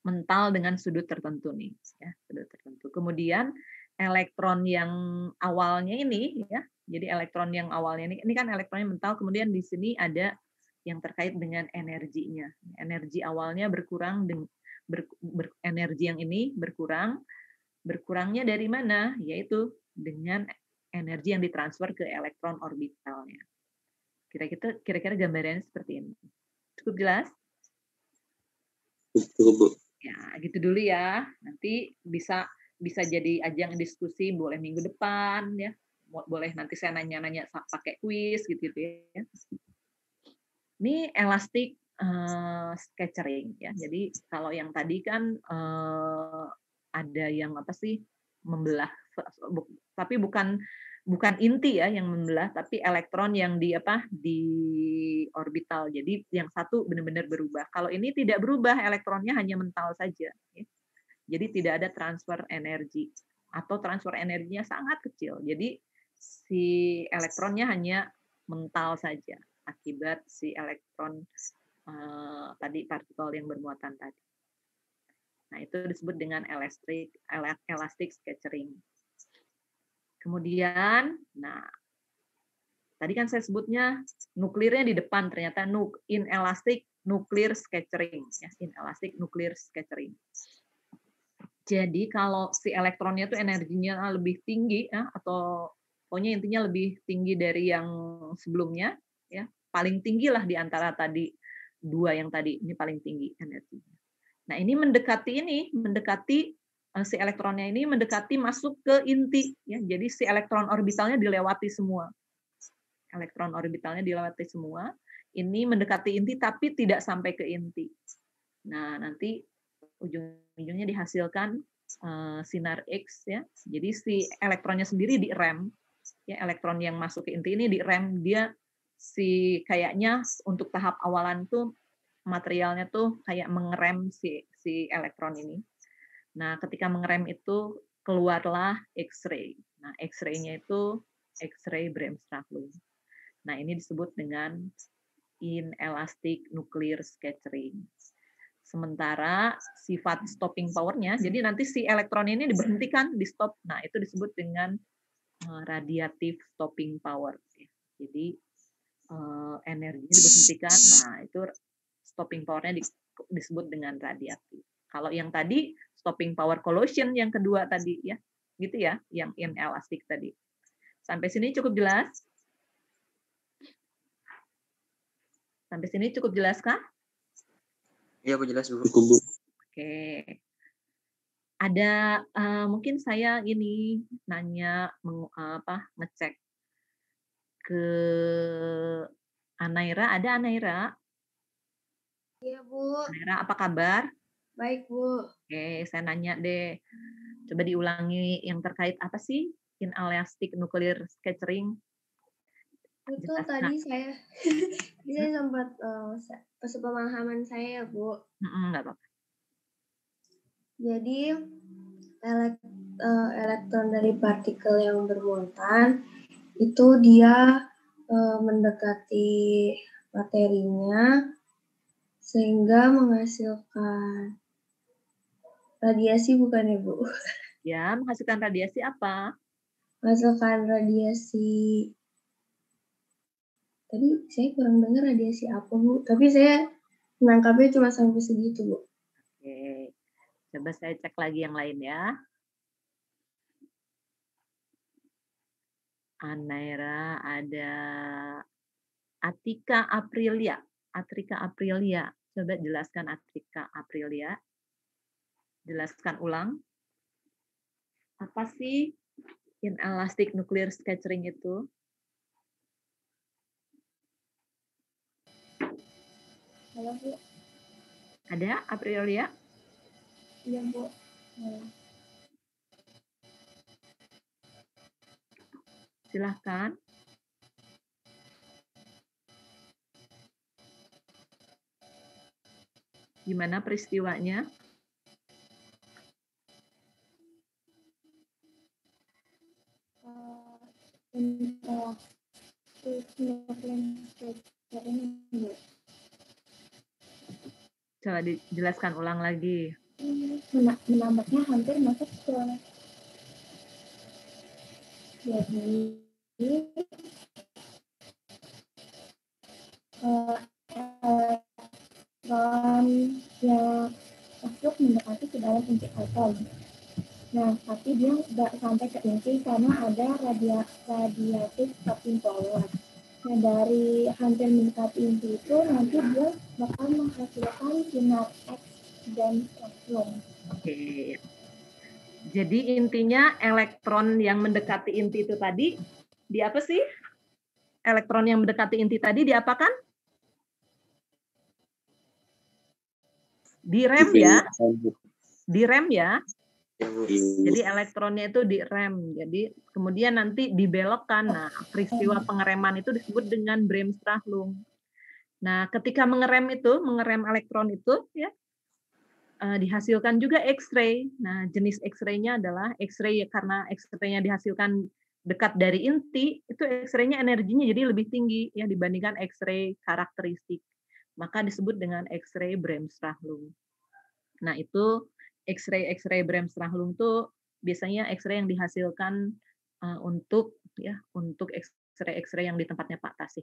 S1: Mental dengan sudut tertentu nih, ya, sudut tertentu. Kemudian elektron yang awalnya ini, ya, jadi elektron yang awalnya ini kan elektronnya mental, kemudian di sini ada yang terkait dengan energinya. Energi awalnya berkurang, energi yang ini berkurang, berkurangnya dari mana? Yaitu dengan energi yang ditransfer ke elektron orbitalnya. Kira-kira gambarannya seperti ini. Cukup jelas?
S2: Cukup, Bu.
S1: Ya, gitu dulu ya. Nanti bisa jadi ajang diskusi, boleh minggu depan ya. Boleh nanti saya nanya-nanya pakai kuis gitu ya. Ini elastic scattering ya. Jadi kalau yang tadi kan ada yang apa sih membelah, tapi bukan inti ya yang membelah, tapi elektron yang di orbital. Jadi yang satu benar-benar berubah. Kalau ini tidak berubah, elektronnya hanya mental saja. Ya. Jadi tidak ada transfer energi atau transfer energinya sangat kecil. Jadi si elektronnya hanya mental saja akibat si elektron tadi partikel yang bermuatan tadi. Nah, itu disebut dengan elastic scattering. Kemudian, nah tadi kan saya sebutnya nuklirnya di depan, ternyata inelastic nuclear scattering, ya, inelastic nuclear scattering. Jadi kalau si elektronnya itu energinya lebih tinggi, ya, atau pokoknya intinya lebih tinggi dari yang sebelumnya, ya, paling tinggi lah di antara tadi dua yang tadi, ini paling tinggi energinya. Nah, ini mendekati si elektronnya ini mendekati masuk ke inti, ya. Jadi si elektron orbitalnya dilewati semua. Elektron orbitalnya dilewati semua. Ini mendekati inti tapi tidak sampai ke inti. Nah, nanti ujung-ujungnya dihasilkan sinar X, ya. Jadi si elektronnya sendiri direm, ya, elektron yang masuk ke inti ini direm, dia kayaknya untuk tahap awalan tuh materialnya tuh kayak mengerem si elektron ini. Nah, ketika mengerem itu keluarlah X-ray. Nah, X-ray-nya itu X-ray Bremsstrahlung. Nah, ini disebut dengan inelastic nuclear scattering. Sementara sifat stopping power-nya, jadi nanti si elektron ini diberhentikan, di stop. Nah, itu disebut dengan radiative stopping power. Jadi energinya diberhentikan. Nah, itu stopping power-nya disebut dengan radiatif. Kalau yang tadi stopping power collision yang kedua tadi, ya, gitu ya, yang inelastic tadi. Sampai sini cukup jelas? Sampai sini cukup jelas kah?
S4: Iya, Bu, jelas, Bu.
S2: Cukup, Bu.
S1: Oke. Ada mungkin saya ini nanya ngecek. ke Anaira. Ada Anaira?
S10: Iya, Bu.
S1: Anaira, apa kabar?
S10: Baik, Bu.
S1: Oke, saya nanya deh. Coba diulangi yang terkait apa sih inelastic nuclear scattering?
S10: Itu
S1: Jelaskan.
S10: tadi saya sempat sepemahaman saya, Bu.
S1: Nggak apa-apa.
S10: Jadi elektron dari partikel yang bermuatan itu dia mendekati materinya sehingga menghasilkan radiasi, bukan ya, Bu?
S1: Ya, menghasilkan radiasi apa?
S10: Menghasilkan radiasi. Tadi saya kurang dengar radiasi apa, Bu. Tapi saya menangkapnya cuma sampai segitu, Bu.
S1: Oke. Coba saya cek lagi yang lain ya. Anaira, ada Atika Aprilia. Atrika Aprilia. Coba jelaskan Atrika Aprilia. Jelaskan ulang. Apa sih inelastic nuclear scattering itu?
S10: Halo, Bu.
S1: Ada Aprilia?
S10: Iya, Bu.
S1: Silahkan. Gimana peristiwanya? Coba dijelaskan ulang lagi.
S10: Menambahnya hampir masuk ke jadi elektron yang masuk mendekati ke dalam inti atom. Nah, tapi dia nggak sampai ke inti karena ada radiatif stopping power. Nah, dari hampir mendekati inti itu nanti dia bakal menghasilkan sinar X dan elektronik.
S1: Oke. Jadi intinya elektron yang mendekati inti itu tadi di apa sih? Elektron yang mendekati inti tadi diapakan? Direm ya. Direm ya. Jadi elektronnya itu direm. Jadi kemudian nanti dibelokkan. Nah, peristiwa pengereman itu disebut dengan Bremsstrahlung. Nah, ketika mengerem elektron itu ya dihasilkan juga X-ray. Nah, jenis X-ray-nya adalah X-ray karena X-ray-nya dihasilkan dekat dari inti, itu X-ray-nya energinya jadi lebih tinggi ya dibandingkan X-ray karakteristik. Maka disebut dengan X-ray Bremsstrahlung. Nah, itu X-ray Bremsstrahlung itu biasanya X-ray yang dihasilkan untuk X-ray yang di tempatnya Pak Tasik.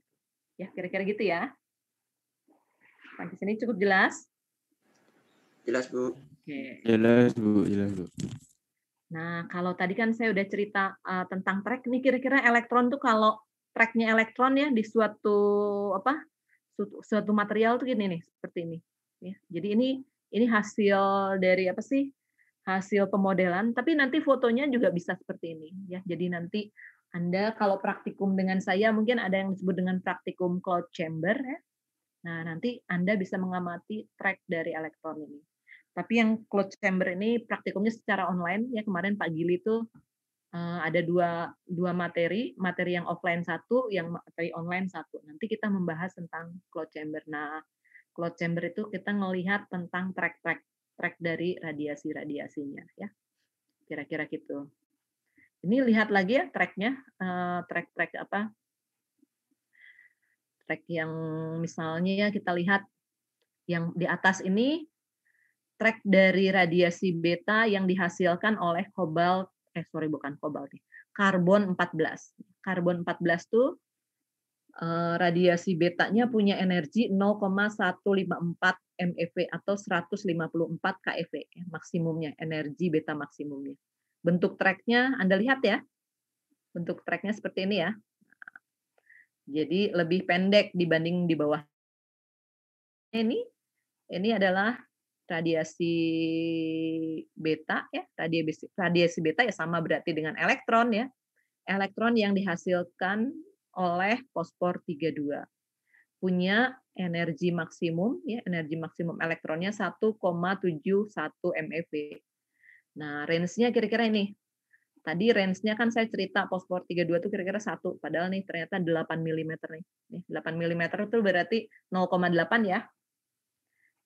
S1: Ya, kira-kira gitu ya. Sampai sini cukup jelas?
S4: Jelas, Bu.
S1: Oke.
S6: Jelas, Bu.
S1: Nah, kalau tadi kan saya udah cerita tentang track, nih kira-kira elektron tuh kalau tracknya elektron ya di suatu material tuh gini nih, seperti ini. Ya, jadi ini hasil dari apa sih? Hasil pemodelan, tapi nanti fotonya juga bisa seperti ini. Ya, jadi nanti Anda kalau praktikum dengan saya mungkin ada yang disebut dengan praktikum cloud chamber ya. Nah, nanti Anda bisa mengamati track dari elektron ini. Tapi yang cloud chamber ini praktikumnya secara online ya, kemarin Pak Gili itu ada dua materi yang offline satu, yang materi online satu. Nanti kita membahas tentang cloud chamber. Nah, cloud chamber itu kita ngelihat tentang track dari radiasinya ya. Kira-kira gitu. Ini lihat lagi ya track-nya, track apa? Track yang misalnya kita lihat yang di atas ini track dari radiasi beta yang dihasilkan oleh karbon 14. Karbon 14 tuh radiasi betanya punya energi 0,154 MeV atau 154 keV maksimumnya, energi beta maksimumnya. Bentuk tracknya Anda lihat ya. Bentuk tracknya seperti ini ya. Jadi lebih pendek dibanding di bawah. Ini adalah radiasi beta ya, radiasi beta ya sama berarti dengan elektron ya. Elektron yang dihasilkan oleh fosfor 32. Punya energi maksimum ya, energi maksimum elektronnya 1,71 MeV. Nah, range-nya kira-kira ini. Tadi range-nya kan saya cerita fosfor 32 itu kira-kira 1, padahal nih ternyata 8 mm nih. Nih 8 mm itu berarti 0,8 ya.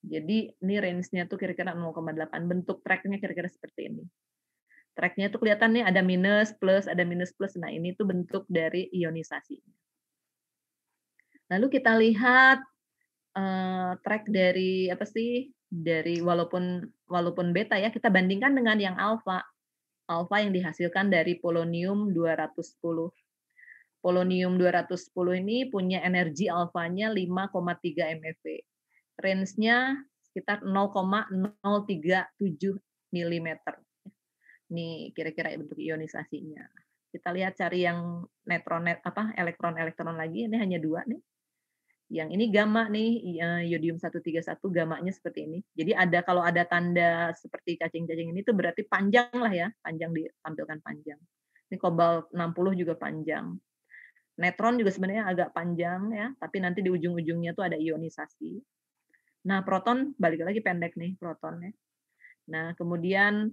S1: Jadi ini range-nya tuh kira-kira 0,8. Bentuk track-nya kira-kira seperti ini. Track-nya tuh kelihatan nih ada minus, plus, ada minus, plus. Nah, ini tuh bentuk dari ionisasi. Lalu kita lihat track dari apa sih? Dari walaupun beta ya, kita bandingkan dengan yang alfa. Alfa yang dihasilkan dari polonium 210. Polonium 210 ini punya energi alfanya 5,3 MeV. Range-nya sekitar 0,037 mm. Ini kira-kira bentuk ionisasinya. Kita lihat cari yang elektron-elektron lagi. Ini hanya 2 nih. Yang ini gamma nih, yodium 131 gamanya seperti ini. Jadi kalau ada tanda seperti cacing-cacing ini tuh berarti panjang lah ya, panjang ditampilkan panjang. Ini kobalt 60 juga panjang. Neutron juga sebenarnya agak panjang ya, tapi nanti di ujung-ujungnya tuh ada ionisasi. Nah, proton balik lagi pendek nih protonnya. Nah, kemudian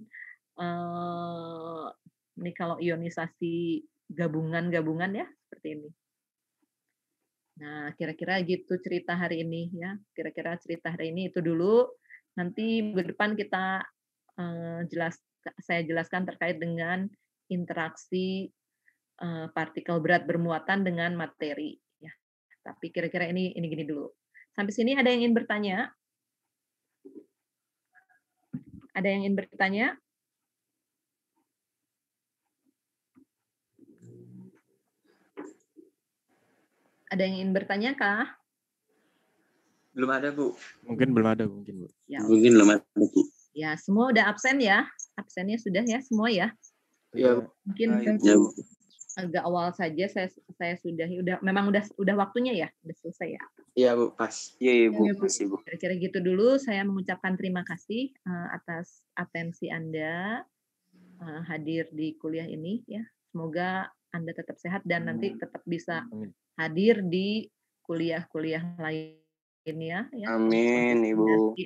S1: ini kalau ionisasi gabungan ya seperti ini. Nah, kira-kira gitu cerita hari ini ya. Kira-kira cerita hari ini itu dulu. Nanti minggu depan kita saya jelaskan terkait dengan interaksi partikel berat bermuatan dengan materi ya. Tapi kira-kira ini gini dulu. Sampai sini ada yang ingin bertanya? Ada yang ingin bertanya? Ada yang ingin bertanya kah?
S4: Belum ada, Bu.
S6: Mungkin belum ada, mungkin, Bu.
S1: Ya,
S2: Mungkin belum ada, Bu.
S1: ya, semua udah absen ya? Absennya sudah ya semua ya?
S4: Iya, Bu.
S1: Mungkin
S2: Ya, Bu.
S1: agak awal saja saya sudahi. Memang udah waktunya ya? Udah selesai ya?
S4: Iya, Bu, pas.
S9: Iya, Bu.
S3: Iya, Bu.
S9: Masih, Bu.
S1: Kira-kira gitu dulu. Saya mengucapkan terima kasih atas atensi Anda hadir di kuliah ini ya. Semoga Anda tetap sehat dan nanti tetap bisa hadir di kuliah-kuliah lainnya ya.
S9: Amin, Ibu.